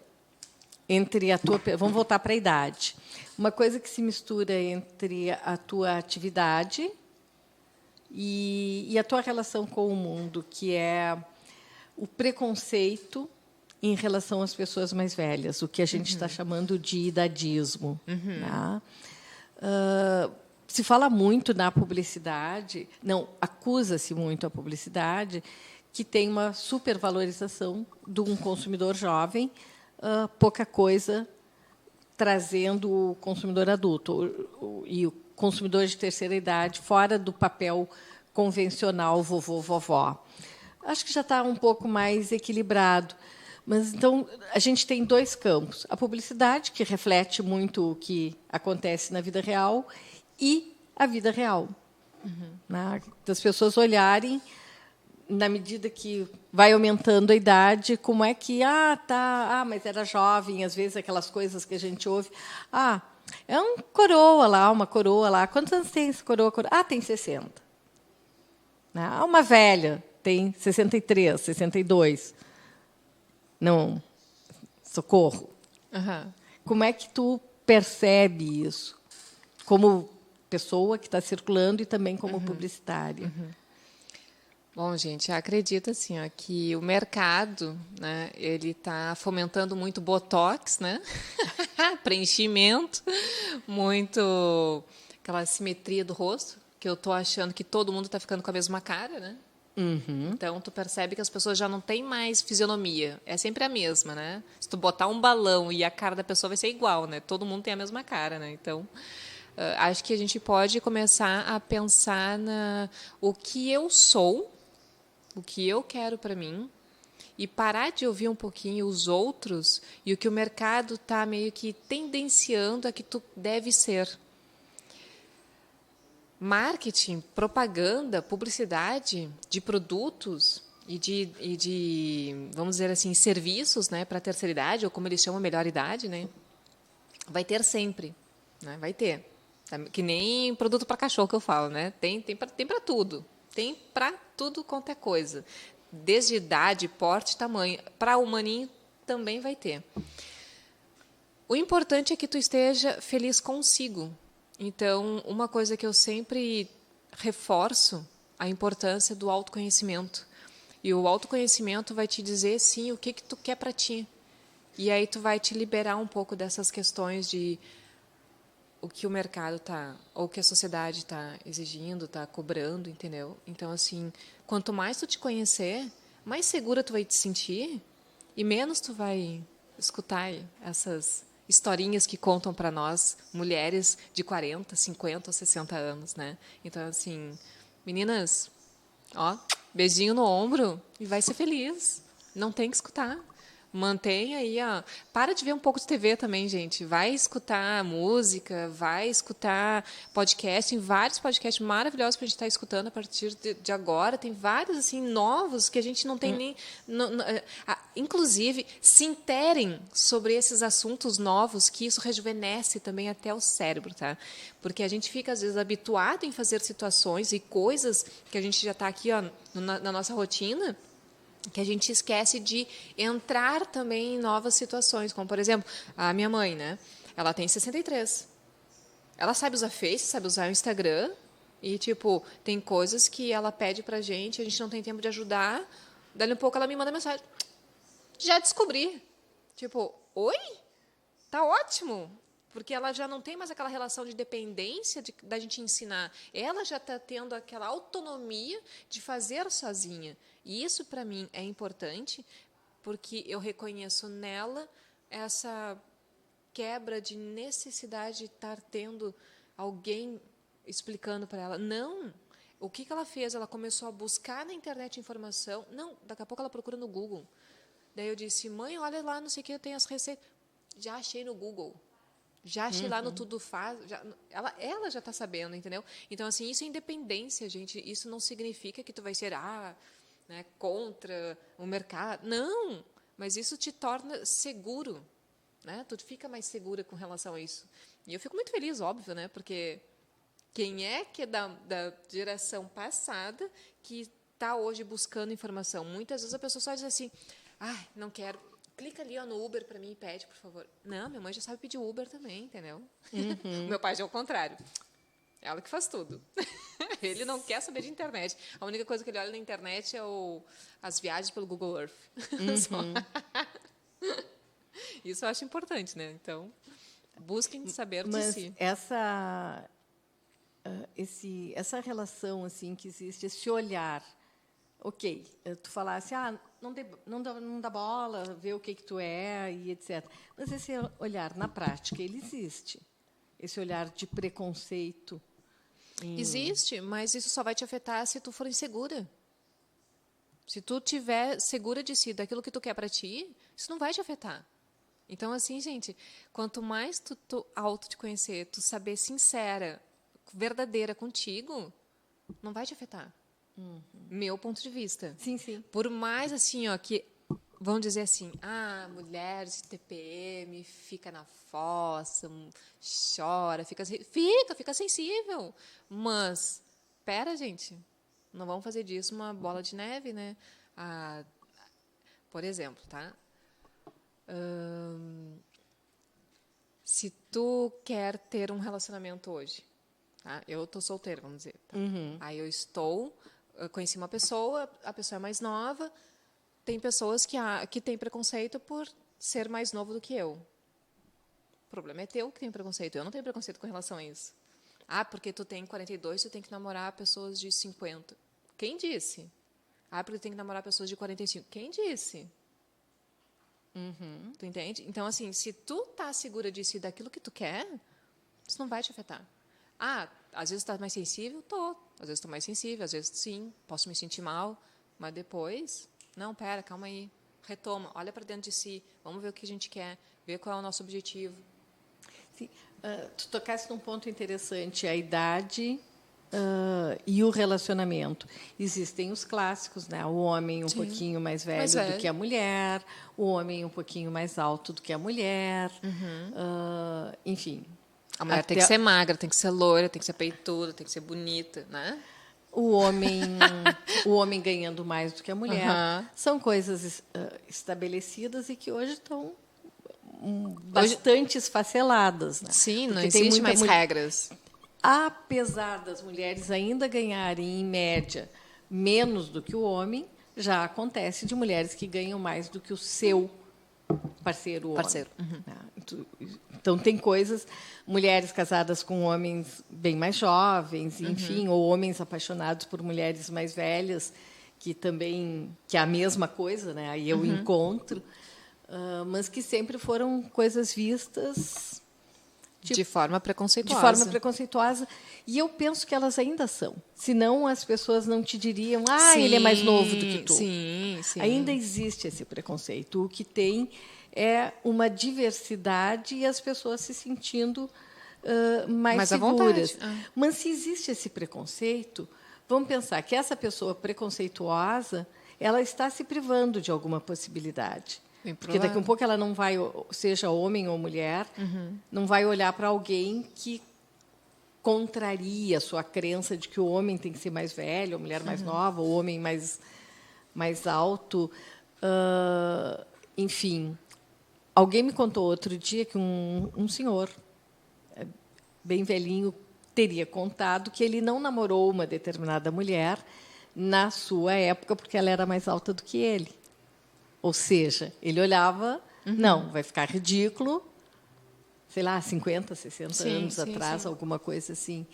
Speaker 3: entre a tua... Vamos voltar para a idade. Uma coisa que se mistura entre a tua atividade e a tua relação com o mundo, que é o preconceito em relação às pessoas mais velhas, o que a gente está chamando de idadismo. Né? Se fala muito na publicidade, não, acusa-se muito a publicidade, que tem uma supervalorização de um consumidor jovem, pouca coisa trazendo o consumidor adulto e o consumidor de terceira idade fora do papel convencional vovô, vovó. Acho que já está um pouco mais equilibrado. Mas, então, a gente tem dois campos. A publicidade, que reflete muito o que acontece na vida real, e a vida real. Né? Das pessoas olharem, na medida que vai aumentando a idade, como é que... mas era jovem, às vezes, aquelas coisas que a gente ouve. É um coroa lá, uma coroa lá. Quantos anos tem esse coroa? Tem 60. Né? Uma velha, tem 63, 62. Não, socorro. Como é que tu percebe isso? Como pessoa que está circulando e também como publicitária.
Speaker 4: Bom, gente, acredito assim, que o mercado, né, ele está fomentando muito botox, né? Preenchimento, muito aquela simetria do rosto, que eu estou achando que todo mundo está ficando com a mesma cara, né? Então, tu percebe que as pessoas já não têm mais fisionomia. É sempre a mesma, né? Se tu botar um balão e a cara da pessoa vai ser igual, né? Todo mundo tem a mesma cara, né? Então, acho que a gente pode começar a pensar o que eu sou, o que eu quero para mim, e parar de ouvir um pouquinho os outros e o que o mercado está meio que tendenciando a que tu deve ser. Marketing, propaganda, publicidade de produtos e de, vamos dizer assim, serviços, né, para a terceira idade, ou como eles chamam, melhor idade, né, vai ter sempre. Né, vai ter. Que nem produto para cachorro que eu falo. Né, tem para tudo. Tem para tudo quanto é coisa. Desde idade, porte, tamanho. Para o humaninho também vai ter. O importante é que tu esteja feliz consigo. Então, uma coisa que eu sempre reforço, a importância do autoconhecimento. E o autoconhecimento vai te dizer, sim, o que tu quer para ti. E aí tu vai te liberar um pouco dessas questões de o que o mercado está, ou o que a sociedade está exigindo, está cobrando, entendeu? Então, assim, quanto mais tu te conhecer, mais segura tu vai te sentir e menos tu vai escutar essas historinhas que contam para nós, mulheres de 40, 50 ou 60 anos, né? Então, assim, meninas, beijinho no ombro e vai ser feliz. Não tem que escutar. Mantém aí, para de ver um pouco de TV também, gente. Vai escutar música, vai escutar podcast. Tem vários podcasts maravilhosos para a gente estar escutando a partir de agora. Tem vários assim novos que a gente não tem nem... inclusive, se interem sobre esses assuntos novos, que isso rejuvenesce também até o cérebro, tá? Porque a gente fica, às vezes, habituado em fazer situações e coisas que a gente já está aqui na nossa rotina, que a gente esquece de entrar também em novas situações, como, por exemplo, a minha mãe, né? Ela tem 63. Ela sabe usar Face, sabe usar o Instagram, e, tipo, tem coisas que ela pede pra gente, a gente não tem tempo de ajudar, dali um pouco ela me manda mensagem. Já descobri. Tipo, oi? Tá ótimo. Porque ela já não tem mais aquela relação de dependência da gente ensinar. Ela já está tendo aquela autonomia de fazer sozinha. E isso, para mim, é importante, porque eu reconheço nela essa quebra de necessidade de estar tendo alguém explicando para ela. Não! O que ela fez? Ela começou a buscar na internet informação. Não, daqui a pouco ela procura no Google. Daí eu disse, mãe, olha lá, não sei o que, eu tenho as receitas. Já achei no Google. Já achei lá no Tudo Faz. Ela já está sabendo, entendeu? Então, assim, isso é independência, gente. Isso não significa que tu vai ser né, contra o mercado. Não! Mas isso te torna seguro. Né? Tu fica mais segura com relação a isso. E eu fico muito feliz, óbvio, né? Porque quem é que é da geração passada que está hoje buscando informação? Muitas vezes a pessoa só diz assim, não quero... clica ali, ó, no Uber para mim e pede, por favor. Não, minha mãe já sabe pedir Uber também, entendeu? O meu pai já é o contrário. Ela que faz tudo. Ele não quer saber de internet. A única coisa que ele olha na internet é as viagens pelo Google Earth. Só. Isso eu acho importante, né? Então, busquem saber de
Speaker 3: Mas
Speaker 4: si.
Speaker 3: essa relação assim que existe, esse olhar, ok, tu falasse, não dá bola, ver o que tu é e etc. Mas esse olhar na prática ele existe, esse olhar de preconceito.
Speaker 4: Existe, mas isso só vai te afetar se tu for insegura. Se tu tiver segura de si, daquilo que tu quer para ti, isso não vai te afetar. Então, assim, gente, quanto mais tu auto te conhecer, tu saber sincera, verdadeira contigo, não vai te afetar. Meu ponto de vista.
Speaker 3: Sim, sim.
Speaker 4: Por mais assim, ó, que vão dizer assim, mulher de TPM fica na fossa, chora, fica sensível. Mas, gente, não vamos fazer disso uma bola de neve, né? Por exemplo, tá? Se tu quer ter um relacionamento hoje, tá? Eu estou solteira, vamos dizer. Tá? Aí eu conheci uma pessoa, a pessoa é mais nova, tem pessoas que têm preconceito por ser mais novo do que eu. O problema é teu que tem preconceito. Eu não tenho preconceito com relação a isso. Porque tu tem 42, tu tem que namorar pessoas de 50. Quem disse? Porque tu tem que namorar pessoas de 45. Quem disse? Tu entende? Então, assim, se tu tá segura de si daquilo que tu quer, isso não vai te afetar. Às vezes tu tá mais sensível? Tô. Às vezes estou mais sensível, às vezes sim, posso me sentir mal, mas depois, não, pera, calma aí, retoma, olha para dentro de si, vamos ver o que a gente quer, ver qual é o nosso objetivo.
Speaker 3: Sim. Tu tocaste num ponto interessante, a idade e o relacionamento. Existem os clássicos, né? O homem um pouquinho mais velho do que a mulher, o homem um pouquinho mais alto do que a mulher, enfim.
Speaker 4: A mulher tem que ser magra, tem que ser loira, tem que ser peituda, tem que ser bonita, né?
Speaker 3: O homem ganhando mais do que a mulher. São coisas estabelecidas e que hoje estão bastante esfaceladas. Né?
Speaker 4: Sim,
Speaker 3: porque
Speaker 4: não existe mais regras.
Speaker 3: Apesar das mulheres ainda ganharem, em média, menos do que o homem, já acontece de mulheres que ganham mais do que o seu parceiro homem. Então, tem coisas, mulheres casadas com homens bem mais jovens, enfim, ou homens apaixonados por mulheres mais velhas, que é a mesma coisa, né? Aí eu encontro, mas que sempre foram coisas vistas
Speaker 4: de forma preconceituosa.
Speaker 3: De forma preconceituosa. E eu penso que elas ainda são. Senão, as pessoas não te diriam, ele é mais novo do que tu.
Speaker 4: Sim.
Speaker 3: Ainda existe esse preconceito. O que tem é uma diversidade e as pessoas se sentindo mais seguras. Mas, se existe esse preconceito, vamos pensar que essa pessoa preconceituosa ela está se privando de alguma possibilidade. Porque daqui a um pouco ela não vai, seja homem ou mulher, não vai olhar para alguém que contraria a sua crença de que o homem tem que ser mais velho, a mulher mais nova, o homem mais alto. Enfim, alguém me contou outro dia que um senhor, bem velhinho, teria contado que ele não namorou uma determinada mulher na sua época porque ela era mais alta do que ele. Ou seja, ele olhava, não, vai ficar ridículo, sei lá, 50, 60 anos atrás, alguma coisa assim.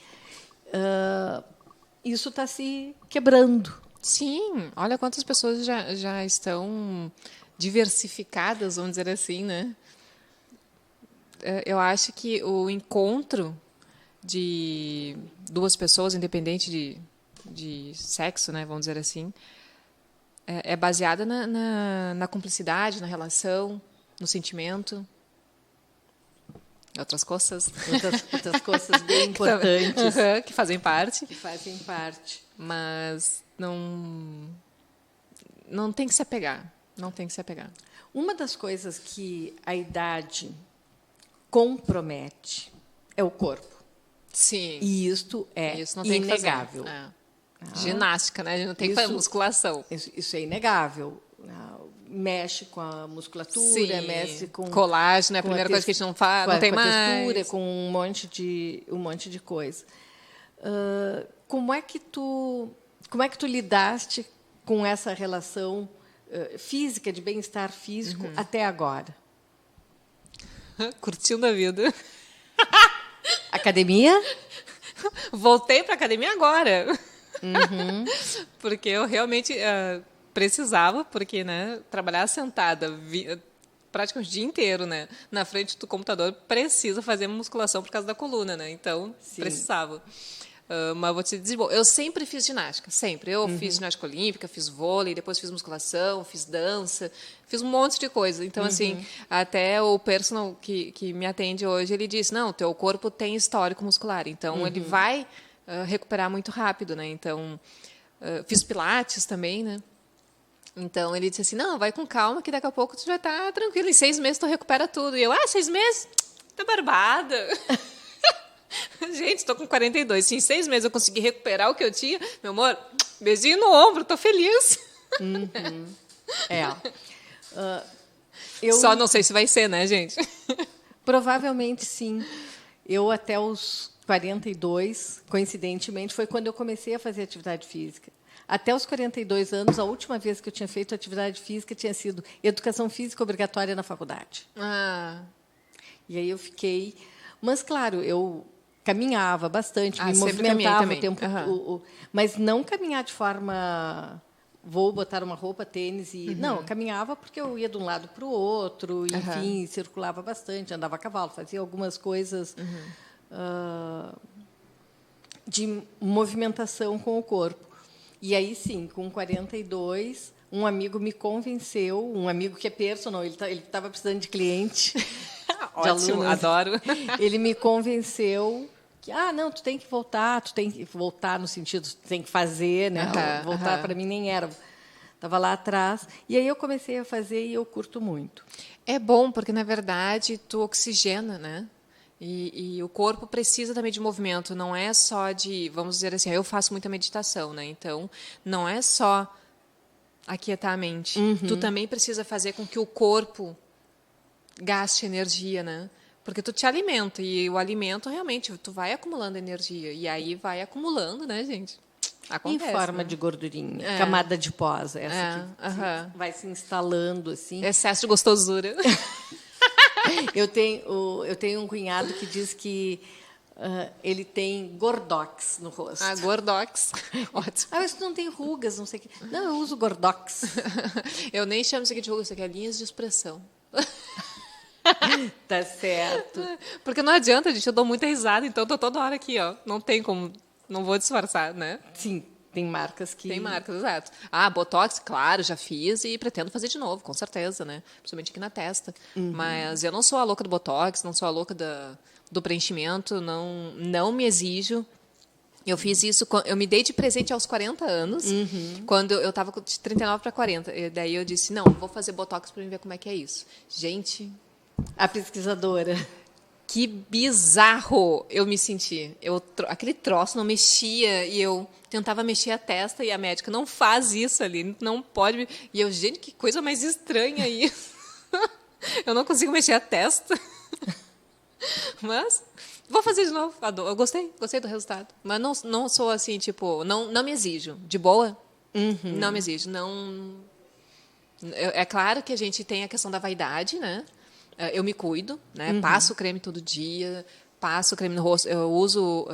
Speaker 3: Isso está se quebrando.
Speaker 4: Sim, olha quantas pessoas já estão diversificadas, vamos dizer assim, né? Eu acho que o encontro de duas pessoas, independente de sexo, né, vamos dizer assim, é baseada na cumplicidade, na relação, no sentimento. Outras coisas.
Speaker 3: Outras coisas bem importantes.
Speaker 4: Que fazem parte.
Speaker 3: Mas
Speaker 4: não tem que se apegar. Não tem que se apegar.
Speaker 3: Uma das coisas que a idade compromete é o corpo.
Speaker 4: Sim.
Speaker 3: E isto é inegável.
Speaker 4: Ginástica, né? A gente não tem que fazer musculação.
Speaker 3: Isso é inegável. mexe com a musculatura,
Speaker 4: Sim.
Speaker 3: mexe com
Speaker 4: colágeno, é a
Speaker 3: com
Speaker 4: primeira coisa que a gente não faz,
Speaker 3: com
Speaker 4: não tem
Speaker 3: com a
Speaker 4: mais.
Speaker 3: textura, com um monte de coisa. Como é que tu lidaste com essa relação física, de bem-estar físico, até agora?
Speaker 4: Curtindo a vida.
Speaker 3: Academia?
Speaker 4: Voltei para a academia agora. Porque eu realmente precisava, porque, né, trabalhar sentada praticamente o dia inteiro, né, na frente do computador, precisa fazer musculação por causa da coluna, né? Então,
Speaker 3: Sim.
Speaker 4: precisava. Mas vou te dizer, eu sempre fiz ginástica, sempre. Eu fiz ginástica olímpica, fiz vôlei, depois fiz musculação, fiz dança, fiz um monte de coisa. Então, assim, até o personal que me atende hoje, ele disse, não, teu corpo tem histórico muscular, então ele vai recuperar muito rápido, né? Então, fiz pilates também, né? Então, ele disse assim, não, vai com calma, que daqui a pouco tu já tá tranquilo. Em 6 meses tu recupera tudo. E eu, 6 meses? Tá barbada. Gente, estou com 42. Se em 6 meses eu consegui recuperar o que eu tinha, meu amor, beijinho no ombro, tô feliz. Só não sei se vai ser, né, gente?
Speaker 3: Provavelmente, sim. Eu, até os 42, coincidentemente, foi quando eu comecei a fazer atividade física. Até os 42 anos, a última vez que eu tinha feito atividade física tinha sido educação física obrigatória na faculdade. E aí eu fiquei... Mas, claro, eu caminhava bastante, me movimentava o tempo... Mas não caminhar de forma... Vou botar uma roupa, tênis e... Não, eu caminhava porque eu ia de um lado para o outro, enfim, circulava bastante, andava a cavalo, fazia algumas coisas de movimentação com o corpo. E aí, sim, com 42, um amigo me convenceu, um amigo que é personal, ele estava precisando de cliente,
Speaker 4: Ótimo,
Speaker 3: de alunos.
Speaker 4: adoro.
Speaker 3: Ele me convenceu que, não, tu tem que voltar no sentido, tu tem que fazer, né? Voltar para mim nem era, estava lá atrás. E aí eu comecei a fazer e eu curto muito.
Speaker 4: É bom, porque, na verdade, tu oxigena, né? E o corpo precisa também de movimento, não é só de, vamos dizer assim, eu faço muita meditação, né? Então, não é só aquietar a mente. Tu também precisa fazer com que o corpo gaste energia, né? Porque tu te alimenta, e o alimento, realmente, tu vai acumulando energia. E aí vai acumulando, né, gente? Acontece,
Speaker 3: em forma
Speaker 4: né?
Speaker 3: de gordurinha, camada de pós, essa que vai se instalando, assim.
Speaker 4: Excesso de gostosura.
Speaker 3: Eu tenho um cunhado que diz que ele tem gordox no rosto.
Speaker 4: Gordox. Ótimo.
Speaker 3: Mas tu não tem rugas, não sei o quê. Não, eu uso gordox.
Speaker 4: Eu nem chamo isso aqui de rugas, isso aqui é linhas de expressão.
Speaker 3: Tá certo.
Speaker 4: Porque não adianta, gente, eu dou muita risada, então eu tô toda hora aqui, ó. Não tem como, não vou disfarçar, né?
Speaker 3: Sim, tem marcas que...
Speaker 4: Tem marcas, exato. Botox, claro, já fiz e pretendo fazer de novo, com certeza, né? Principalmente aqui na testa. Mas eu não sou a louca do Botox, não sou a louca do preenchimento, não me exijo. Eu fiz isso, eu me dei de presente aos 40 anos, quando eu estava de 39 para 40. E daí eu disse, não, vou fazer Botox para ver como é que é isso. Gente...
Speaker 3: A pesquisadora.
Speaker 4: Que bizarro eu me senti. Aquele troço não mexia e eu tentava mexer a testa e a médica não faz isso ali, não pode. E eu, gente, que coisa mais estranha isso. Eu não consigo mexer a testa. Mas vou fazer de novo. Eu gostei do resultado. Mas não sou assim, tipo, não me exijo. De boa? Não me exijo. Não. É claro que a gente tem a questão da vaidade, né? Eu me cuido, né? Passo creme todo dia, passo creme no rosto. Eu uso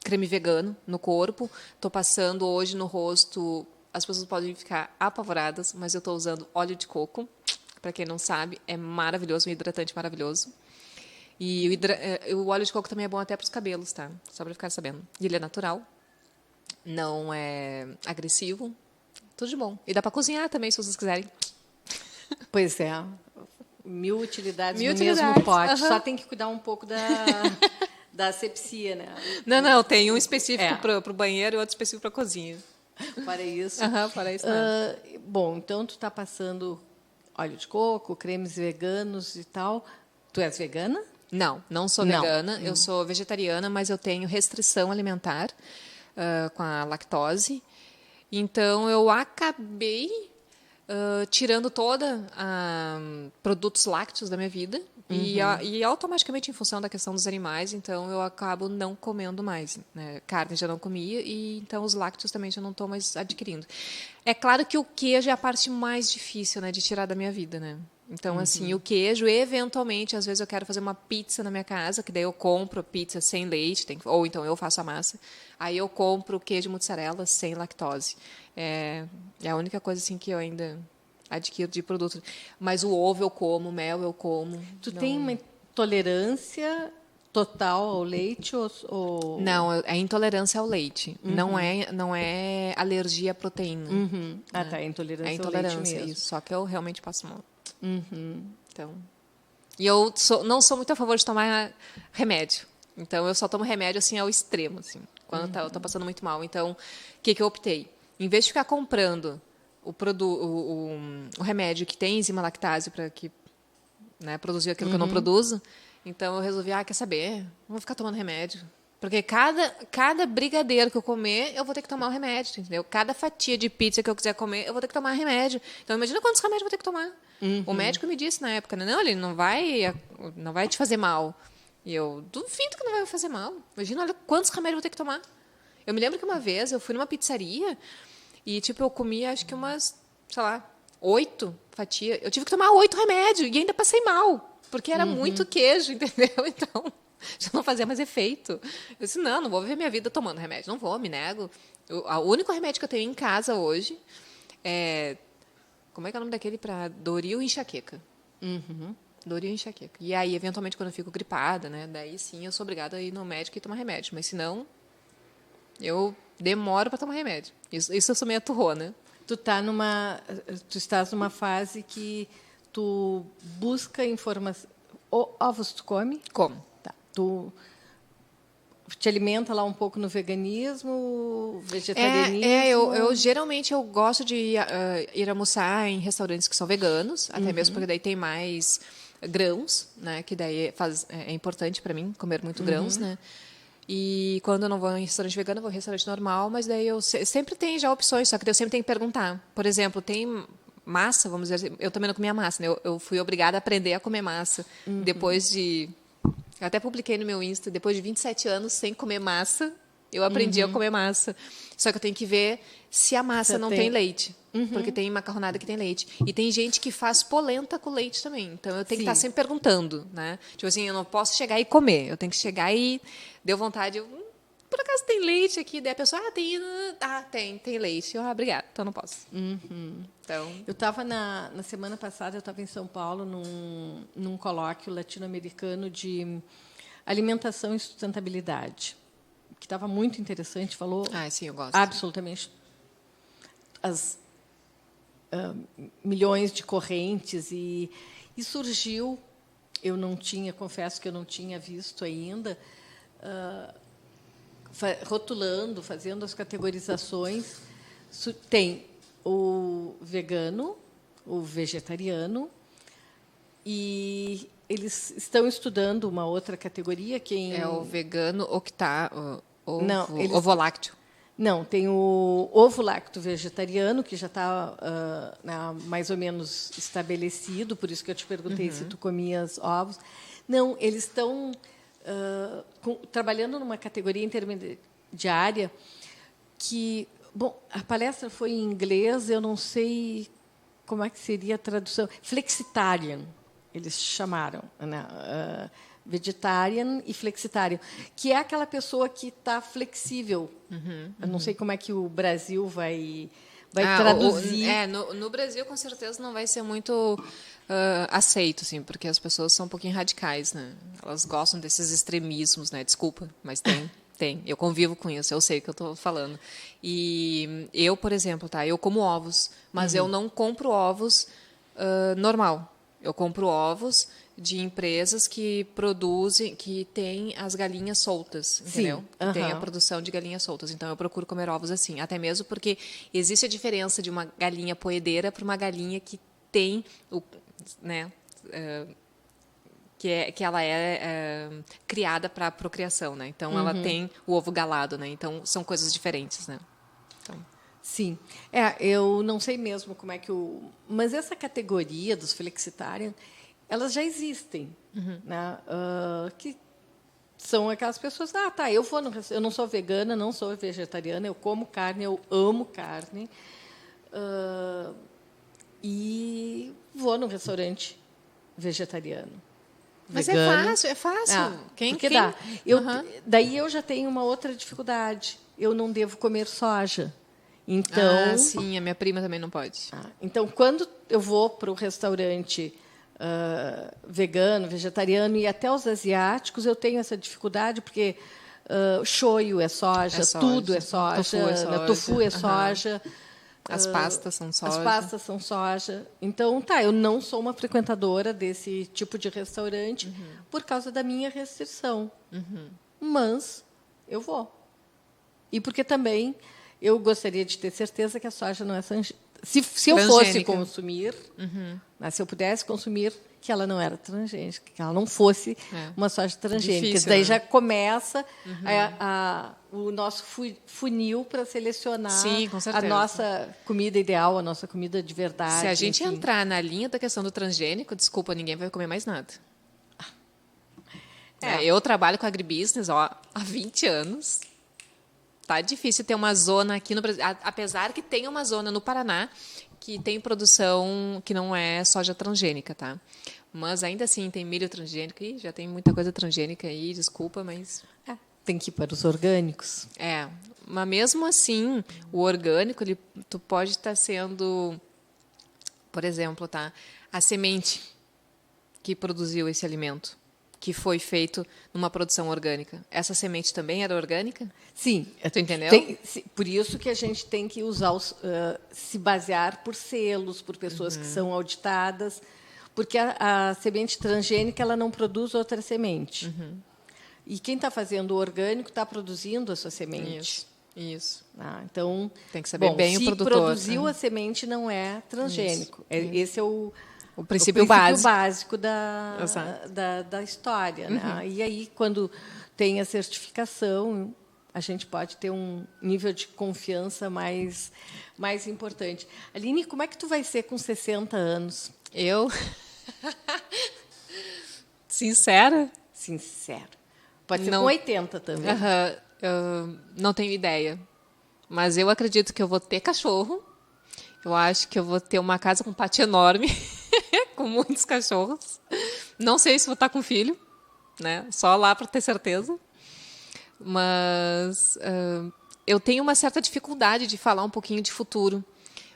Speaker 4: creme vegano no corpo. Estou passando hoje no rosto. As pessoas podem ficar apavoradas, mas eu estou usando óleo de coco. Para quem não sabe, é maravilhoso, um hidratante maravilhoso. E o óleo de coco também é bom até para os cabelos, tá? Só para ficar sabendo. E ele é natural, não é agressivo, tudo de bom. E dá para cozinhar também, se vocês quiserem.
Speaker 3: Pois é. Mil utilidades no mesmo pote. Só tem que cuidar um pouco da asepsia, né?
Speaker 4: Não, tem um específico para o banheiro e outro específico para a cozinha.
Speaker 3: Para isso.
Speaker 4: Para isso
Speaker 3: bom, então tu está passando óleo de coco, cremes veganos e tal. Tu és vegana?
Speaker 4: Não sou vegana. Eu sou vegetariana, mas eu tenho restrição alimentar com a lactose. Então, eu acabei tirando toda produtos lácteos da minha vida e automaticamente em função da questão dos animais, então eu acabo não comendo mais, né? Carne já não comia e então os lácteos também já não estou mais adquirindo. É claro que o queijo é a parte mais difícil, né, de tirar da minha vida, né? Então, assim, o queijo, eventualmente, às vezes eu quero fazer uma pizza na minha casa, que daí eu compro a pizza sem leite, ou então eu faço a massa. Aí eu compro o queijo mussarela sem lactose. É a única coisa, assim, que eu ainda adquiro de produto. Mas o ovo eu como, o mel eu como.
Speaker 3: Tu tem uma intolerância total ao leite ou...
Speaker 4: Não, é intolerância ao leite. Não é alergia à proteína.
Speaker 3: Ah, tá, é intolerância,
Speaker 4: É intolerância,
Speaker 3: ao leite mesmo.
Speaker 4: isso. Só que eu realmente passo mal. Então, e eu não sou muito a favor de tomar remédio. Então, eu só tomo remédio assim ao extremo, assim, quando eu tô passando muito mal. Então, o que eu optei? Em vez de ficar comprando o remédio que tem enzima lactase para que, né, produzir aquilo que eu não produzo, então eu resolvi, quer saber? Não vou ficar tomando remédio. Porque cada brigadeiro que eu comer, eu vou ter que tomar um remédio, entendeu? Cada fatia de pizza que eu quiser comer, eu vou ter que tomar remédio. Então, imagina quantos remédios eu vou ter que tomar. O médico me disse na época, não, ele não vai te fazer mal. E eu duvido que não vai me fazer mal. Imagina, olha quantos remédios eu vou ter que tomar. Eu me lembro que uma vez eu fui numa pizzaria e, tipo, eu comi acho que umas, sei lá, 8 fatias. Eu tive que tomar 8 remédios e ainda passei mal, porque era muito queijo, entendeu? Então, já não fazia mais efeito. Eu disse, não vou viver minha vida tomando remédio. Não vou, me nego. O único remédio que eu tenho em casa hoje é... Como é que é o nome daquele para Doril e enxaqueca? Doril e enxaqueca. E aí, eventualmente, quando eu fico gripada, né? Daí sim eu sou obrigada a ir no médico e tomar remédio. Mas senão, eu demoro para tomar remédio. Isso eu sou meio turrona.
Speaker 3: Tu estás numa fase que tu busca informação. Ovos tu come?
Speaker 4: Como?
Speaker 3: Tá. Tu te alimenta lá um pouco no veganismo, vegetarianismo?
Speaker 4: Eu geralmente eu gosto de ir almoçar em restaurantes que são veganos, até mesmo porque daí tem mais grãos, né? Que daí é importante para mim comer muito grãos, né? E quando eu não vou em restaurante vegano, eu vou em restaurante normal, mas daí eu sempre tem já opções, só que eu sempre tenho que perguntar. Por exemplo, tem massa, vamos dizer assim, eu também não comia massa, né? Eu fui obrigada a aprender a comer massa depois de... Eu até publiquei no meu Insta, depois de 27 anos sem comer massa, eu aprendi a comer massa. Só que eu tenho que ver se a massa não tem leite. Porque tem macarronada que tem leite. E tem gente que faz polenta com leite também. Então, eu tenho que estar sempre perguntando, né? Tipo assim, eu não posso chegar e comer. Eu tenho que chegar e... Deu vontade, por acaso tem leite aqui? Daí a pessoa, tem leite. Eu, obrigada, então não posso. Então...
Speaker 3: Eu estava na semana passada, eu estava em São Paulo num colóquio latino-americano de alimentação e sustentabilidade, que estava muito interessante, falou
Speaker 4: sim, eu gosto.
Speaker 3: absolutamente as milhões de correntes e surgiu, confesso que eu não tinha visto ainda, rotulando, fazendo as categorizações, tem o vegano, o vegetariano, e eles estão estudando uma outra categoria que
Speaker 4: é o vegano
Speaker 3: ovo-lácteo. Não, tem o ovo-lácteo vegetariano, que já está mais ou menos estabelecido, por isso que eu te perguntei se tu comias ovos. Não, eles estão trabalhando numa categoria intermediária que... Bom, a palestra foi em inglês, eu não sei como é que seria a tradução. Flexitarian, eles chamaram, né? Vegetarian e flexitarian, que é aquela pessoa que está flexível. Eu não sei como é que o Brasil vai traduzir.
Speaker 4: No Brasil, com certeza, não vai ser muito aceito, assim, porque as pessoas são um pouquinho radicais, né? Elas gostam desses extremismos, né? Desculpa, mas tem. Tem, eu convivo com isso, eu sei o que eu estou falando. E eu, por exemplo, eu como ovos, mas eu não compro ovos normal. Eu compro ovos de empresas que produzem, que têm as galinhas soltas, entendeu? Tem a produção de galinhas soltas. Então, eu procuro comer ovos assim. Até mesmo porque existe a diferença de uma galinha poedeira para uma galinha que tem né? Que ela é criada para procriação, né? Então ela tem o ovo galado, né? Então são coisas diferentes, né? Então...
Speaker 3: Sim. Eu não sei mesmo como é que o... Mas essa categoria dos flexitarian, elas já existem. Né? Que são aquelas pessoas... eu não sou vegana, não sou vegetariana, eu como carne, eu amo carne. E vou num restaurante vegetariano.
Speaker 4: Mas
Speaker 3: Vegano.
Speaker 4: é fácil.
Speaker 3: Porque dá. Daí eu já tenho uma outra dificuldade. Eu não devo comer soja. Então,
Speaker 4: sim, a minha prima também não pode.
Speaker 3: Então, quando eu vou para o restaurante vegano, vegetariano e até os asiáticos, eu tenho essa dificuldade, porque shoyu é soja, tudo é soja, tofu é soja.
Speaker 4: As pastas são soja.
Speaker 3: As pastas são soja. Então, eu não sou uma frequentadora desse tipo de restaurante por causa da minha restrição. Mas eu vou. E porque também eu gostaria de ter certeza que a soja não é se eu fosse consumir, mas se eu pudesse consumir, que ela não era transgênica, que ela não fosse uma soja transgênica.
Speaker 4: Difícil,
Speaker 3: daí
Speaker 4: né?
Speaker 3: já começa o nosso funil para selecionar a nossa comida ideal, a nossa comida de verdade.
Speaker 4: Se a gente entrar na linha da questão do transgênico, desculpa, ninguém vai comer mais nada. Eu trabalho com agribusiness há 20 anos. Tá difícil ter uma zona aqui no Brasil, apesar que tem uma zona no Paraná que tem produção que não é soja transgênica, tá? Mas ainda assim tem milho transgênico e já tem muita coisa transgênica aí, desculpa, mas
Speaker 3: tem que ir para os orgânicos.
Speaker 4: Mas mesmo assim, o orgânico, tu pode estar sendo, por exemplo, a semente que produziu esse alimento, que foi feito numa produção orgânica. Essa semente também era orgânica?
Speaker 3: Sim.
Speaker 4: Tu entendeu?
Speaker 3: Por isso que a gente tem que usar se basear por selos, por pessoas que são auditadas, porque a semente transgênica ela não produz outra semente. E quem está fazendo o orgânico está produzindo a sua semente.
Speaker 4: Isso.
Speaker 3: Então,
Speaker 4: tem que saber bem o produtor.
Speaker 3: Se produziu a semente, não é transgênico. Esse é o
Speaker 4: princípio
Speaker 3: básico da história. Né? E aí, quando tem a certificação, a gente pode ter um nível de confiança mais importante. Aline, como é que tu vai ser com 60 anos?
Speaker 4: Eu? Sincera?
Speaker 3: Sincera. Pode ser com 80 também.
Speaker 4: Eu não tenho ideia. Mas eu acredito que eu vou ter cachorro. Eu acho que eu vou ter uma casa com um pátio enorme, com muitos cachorros. Não sei se vou estar com filho, né? Só lá para ter certeza. Mas eu tenho uma certa dificuldade de falar um pouquinho de futuro,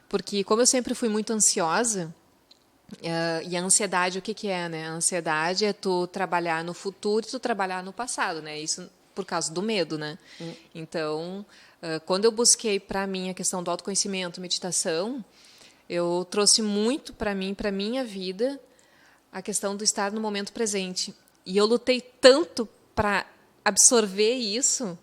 Speaker 4: porque como eu sempre fui muito ansiosa, e a ansiedade, o que é, né? A ansiedade é tu trabalhar no futuro e tu trabalhar no passado, né? Isso por causa do medo, né? Então, quando eu busquei para mim a questão do autoconhecimento, meditação, eu trouxe muito para mim, para minha vida, a questão do estar no momento presente. E eu lutei tanto para absorver isso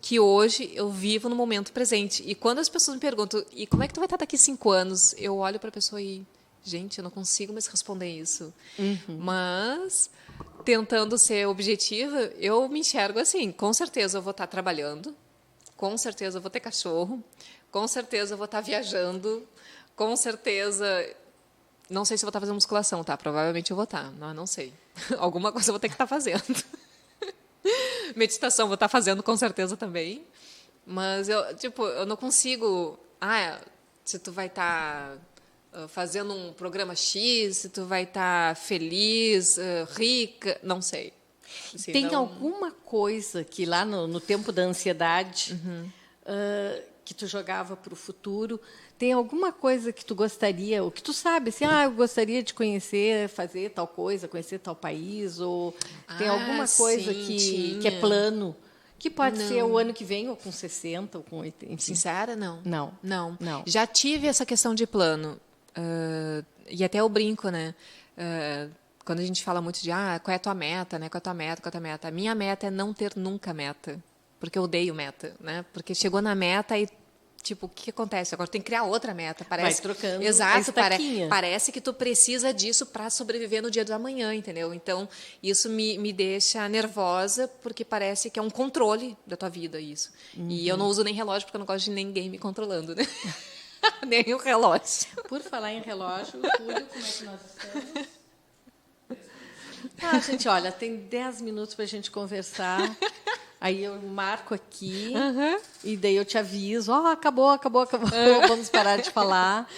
Speaker 4: que hoje eu vivo no momento presente. E quando as pessoas me perguntam, e como é que tu vai estar daqui 5 anos? Eu olho para a pessoa e, gente, eu não consigo mais responder isso. Mas, tentando ser objetiva, eu me enxergo assim, com certeza eu vou estar trabalhando, com certeza eu vou ter cachorro, com certeza eu vou estar viajando, com certeza... Não sei se eu vou estar fazendo musculação, tá? Provavelmente eu vou estar, não sei. Alguma coisa eu vou ter que estar fazendo. Meditação vou estar fazendo com certeza também. Mas eu não consigo... se tu vai estar fazendo um programa X, se tu vai estar feliz, rica, não sei. Assim,
Speaker 3: tem alguma coisa que lá no tempo da ansiedade que tu jogava para o futuro, tem alguma coisa que tu gostaria, ou que tu sabe, assim, eu gostaria de conhecer, fazer tal coisa, conhecer tal país, ou tem alguma coisa que é plano, que pode ser o ano que vem, ou com 60, ou com 80, enfim.
Speaker 4: Sincera, não.
Speaker 3: Não.
Speaker 4: Já tive essa questão de plano, e até eu brinco, né? Quando a gente fala muito de qual é a tua meta, né? Qual é a tua meta? A minha meta é não ter nunca meta, porque eu odeio meta, né? Porque chegou na meta e Tipo, o que acontece? Agora tem que criar outra meta. Parece,
Speaker 3: vai trocando a
Speaker 4: exato,
Speaker 3: estaquinha.
Speaker 4: parece que tu precisa disso para sobreviver no dia do amanhã, entendeu? Então, isso me deixa nervosa, porque parece que é um controle da tua vida, isso. E eu não uso nem relógio, porque eu não gosto de ninguém me controlando, né? Nem o relógio.
Speaker 3: Por falar em relógio, Túlio, como é que nós estamos? Gente, olha, tem 10 minutos para a gente conversar. Aí eu marco aqui e daí eu te aviso. Acabou. Vamos parar de falar.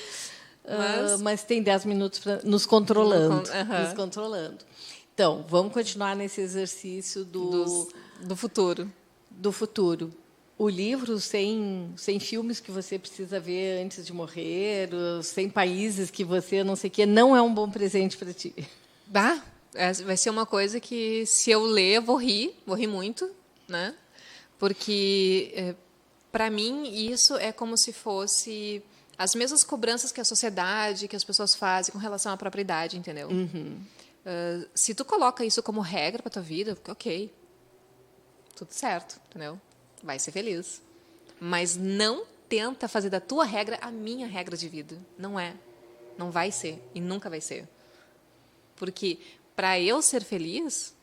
Speaker 3: Mas tem 10 minutos nos controlando. Nos controlando. Então, vamos continuar nesse exercício
Speaker 4: do futuro.
Speaker 3: Do futuro. O livro sem filmes que você precisa ver antes de morrer, os 100 países que você não sei o quê, não é um bom presente para ti.
Speaker 4: Vai ser uma coisa que, se eu ler, eu vou rir muito, né? Porque, para mim, isso é como se fosse as mesmas cobranças que a sociedade, que as pessoas fazem com relação à própria idade, entendeu? Se tu coloca isso como regra para tua vida, ok, tudo certo, entendeu? Vai ser feliz. Mas não tenta fazer da tua regra a minha regra de vida. Não é. Não vai ser. E nunca vai ser. Porque, para eu ser feliz,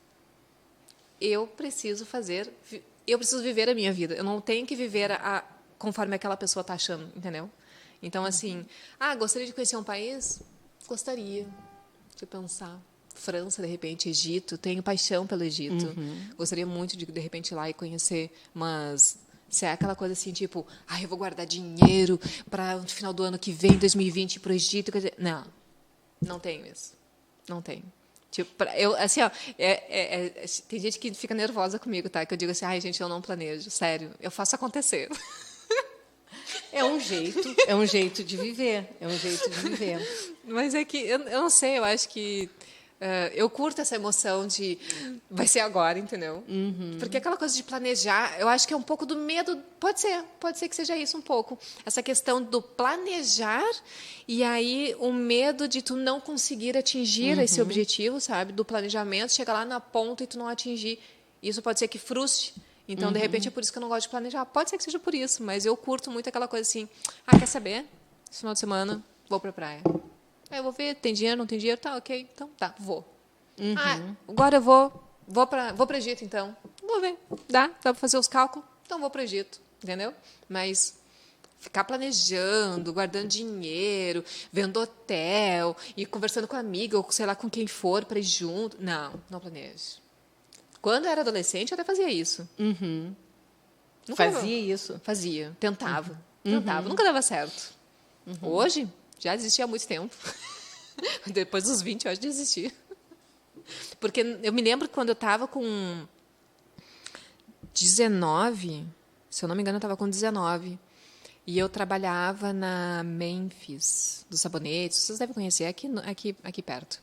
Speaker 4: eu preciso viver a minha vida. Eu não tenho que viver conforme aquela pessoa está achando, entendeu? Então, assim, gostaria de conhecer um país? Gostaria. Deixa eu pensar. França, de repente, Egito. Tenho paixão pelo Egito. Gostaria muito de repente, ir lá e conhecer, mas se é aquela coisa assim, tipo, eu vou guardar dinheiro para no final do ano que vem, 2020, ir para o Egito. Não tenho isso. Não tenho. Tipo, eu, assim, tem gente que fica nervosa comigo, tá? Que eu digo assim, gente, eu não planejo. Sério, eu faço acontecer.
Speaker 3: É um jeito de viver.
Speaker 4: Mas é que, eu não sei, eu acho que eu curto essa emoção de vai ser agora, entendeu? Porque aquela coisa de planejar, eu acho que é um pouco do medo, pode ser que seja isso um pouco. Essa questão do planejar e aí o medo de tu não conseguir atingir esse objetivo, sabe? Do planejamento, chegar lá na ponta e tu não atingir. Isso pode ser que frustre. Então, de repente, é por isso que eu não gosto de planejar. Pode ser que seja por isso, mas eu curto muito aquela coisa assim, quer saber? Esse final de semana, vou pra praia. Eu vou ver, tem dinheiro, não tem dinheiro? Tá, ok. Então, tá, vou. Agora eu vou para o Egito, então. Vou ver. Dá para fazer os cálculos? Então, vou para o Egito, entendeu? Mas ficar planejando, guardando dinheiro, vendo hotel, e conversando com a amiga, ou sei lá, com quem for, para ir junto. Não planejo. Quando eu era adolescente, eu até fazia isso.
Speaker 3: Fazia isso?
Speaker 4: Fazia. Tentava. Nunca dava certo. Hoje... já desisti há muito tempo. Depois dos 20, eu acho que desisti. Porque eu me lembro que quando eu estava com 19, se eu não me engano, eu estava com 19, e eu trabalhava na Memphis, dos sabonetes, vocês devem conhecer, aqui perto.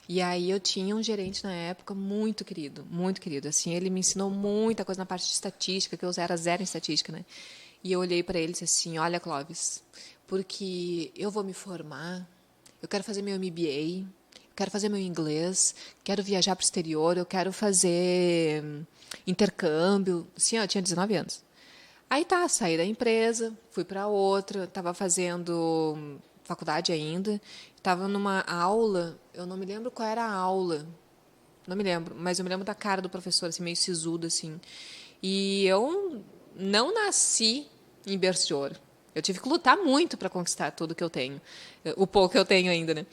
Speaker 4: E aí eu tinha um gerente na época muito querido. Assim, ele me ensinou muita coisa na parte de estatística, que eu era zero em estatística, né? E eu olhei para ele e disse assim, olha, Clóvis, porque eu vou me formar, eu quero fazer meu MBA, eu quero fazer meu inglês, quero viajar para o exterior, eu quero fazer intercâmbio. Sim, eu tinha 19 anos. Aí saí da empresa, fui para outra, estava fazendo faculdade ainda, estava numa aula, eu não me lembro qual era a aula, não me lembro, mas eu me lembro da cara do professor, assim, meio sisudo, assim. E eu não nasci em berço de ouro. Eu tive que lutar muito para conquistar tudo que eu tenho, o pouco que eu tenho ainda, né?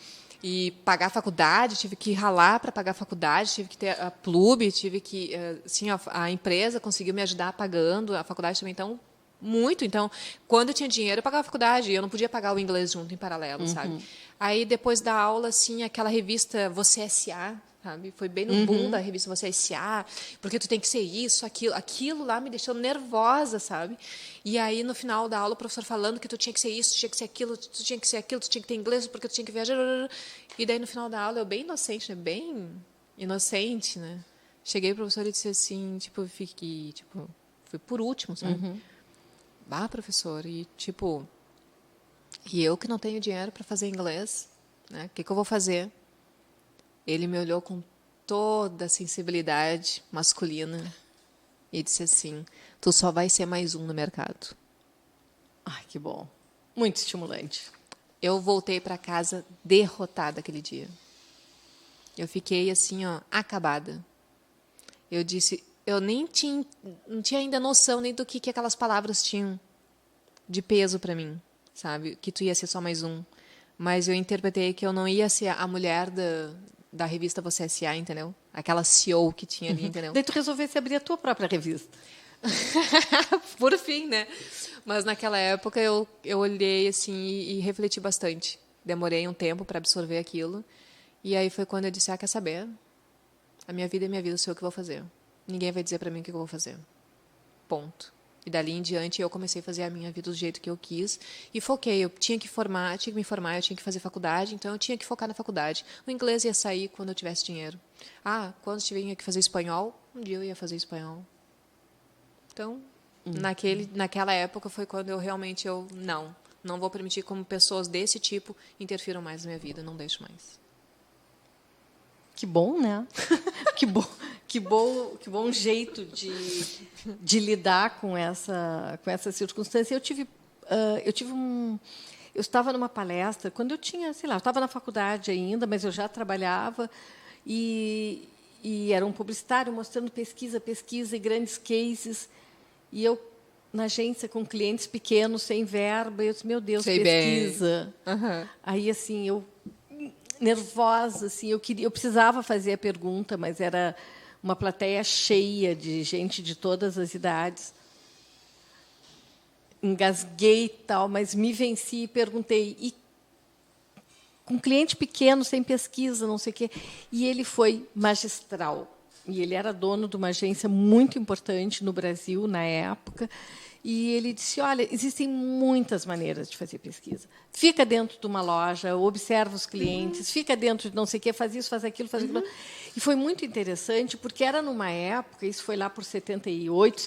Speaker 4: E pagar a faculdade, tive que ralar para pagar a faculdade, tive que ter a PLUB, tive que, assim, a empresa conseguiu me ajudar pagando a faculdade também, então muito. Então, quando eu tinha dinheiro, eu pagava a faculdade, eu não podia pagar o inglês junto em paralelo, sabe? Aí depois da aula, assim, aquela revista Você S.A., sabe? Foi bem no boom da revista Você S.A., porque tu tem que ser isso, aquilo lá me deixou nervosa, sabe? E aí, no final da aula, o professor falando que tu tinha que ser isso, tu tinha que ser aquilo, tu tinha que ser aquilo, tu tinha que ter inglês, porque tu tinha que viajar. E daí, no final da aula, eu bem inocente, né? Bem inocente, né? Cheguei pro professor e disse assim, tipo, fui por último, sabe? Professor, e eu que não tenho dinheiro para fazer inglês, né? O que eu vou fazer? Ele me olhou com toda a sensibilidade masculina e disse assim, tu só vai ser mais um no mercado.
Speaker 3: Ai, que bom. Muito estimulante.
Speaker 4: Eu voltei para casa derrotada aquele dia. Eu fiquei assim, ó, acabada. Eu disse, eu nem tinha, não tinha ainda noção nem do que aquelas palavras tinham de peso para mim, sabe? Que tu ia ser só mais um. Mas eu interpretei que eu não ia ser a mulher da revista Você S.A., entendeu? Aquela CEO que tinha ali, entendeu?
Speaker 3: Daí tu resolvesse abrir a tua própria revista.
Speaker 4: Por fim, né? Mas naquela época eu olhei assim e refleti bastante. Demorei um tempo para absorver aquilo. E aí foi quando eu disse, quer saber? A minha vida é minha vida, sou eu que vou fazer. Ninguém vai dizer para mim o que eu vou fazer. Ponto. E dali em diante eu comecei a fazer a minha vida do jeito que eu quis e foquei. Eu tinha que me formar, eu tinha que fazer faculdade, então eu tinha que focar na faculdade. O inglês ia sair quando eu tivesse dinheiro. Quando eu tinha que fazer espanhol, um dia eu ia fazer espanhol. Então, naquela época foi quando eu realmente não vou permitir como pessoas desse tipo interfiram mais na minha vida, não deixo mais.
Speaker 3: Que bom, né? que bom jeito de lidar com essa circunstância. Eu estava numa palestra quando eu tinha, sei lá, eu estava na faculdade ainda, mas eu já trabalhava e era um publicitário mostrando pesquisa e grandes cases. E eu na agência com clientes pequenos sem verba, eu disse, meu Deus,
Speaker 4: sei
Speaker 3: pesquisa.
Speaker 4: Uhum.
Speaker 3: Aí assim, eu nervosa, assim, eu precisava fazer a pergunta, mas era uma plateia cheia de gente de todas as idades. Engasguei e tal, mas me venci e perguntei. E com cliente pequeno, sem pesquisa, não sei o quê. E ele foi magistral. E ele era dono de uma agência muito importante no Brasil, na época. E ele disse, olha, existem muitas maneiras de fazer pesquisa. Fica dentro de uma loja, observa os clientes, fica dentro de não sei o quê, faz isso, faz aquilo, faz aquilo. E foi muito interessante, porque era numa época, isso foi lá por 78,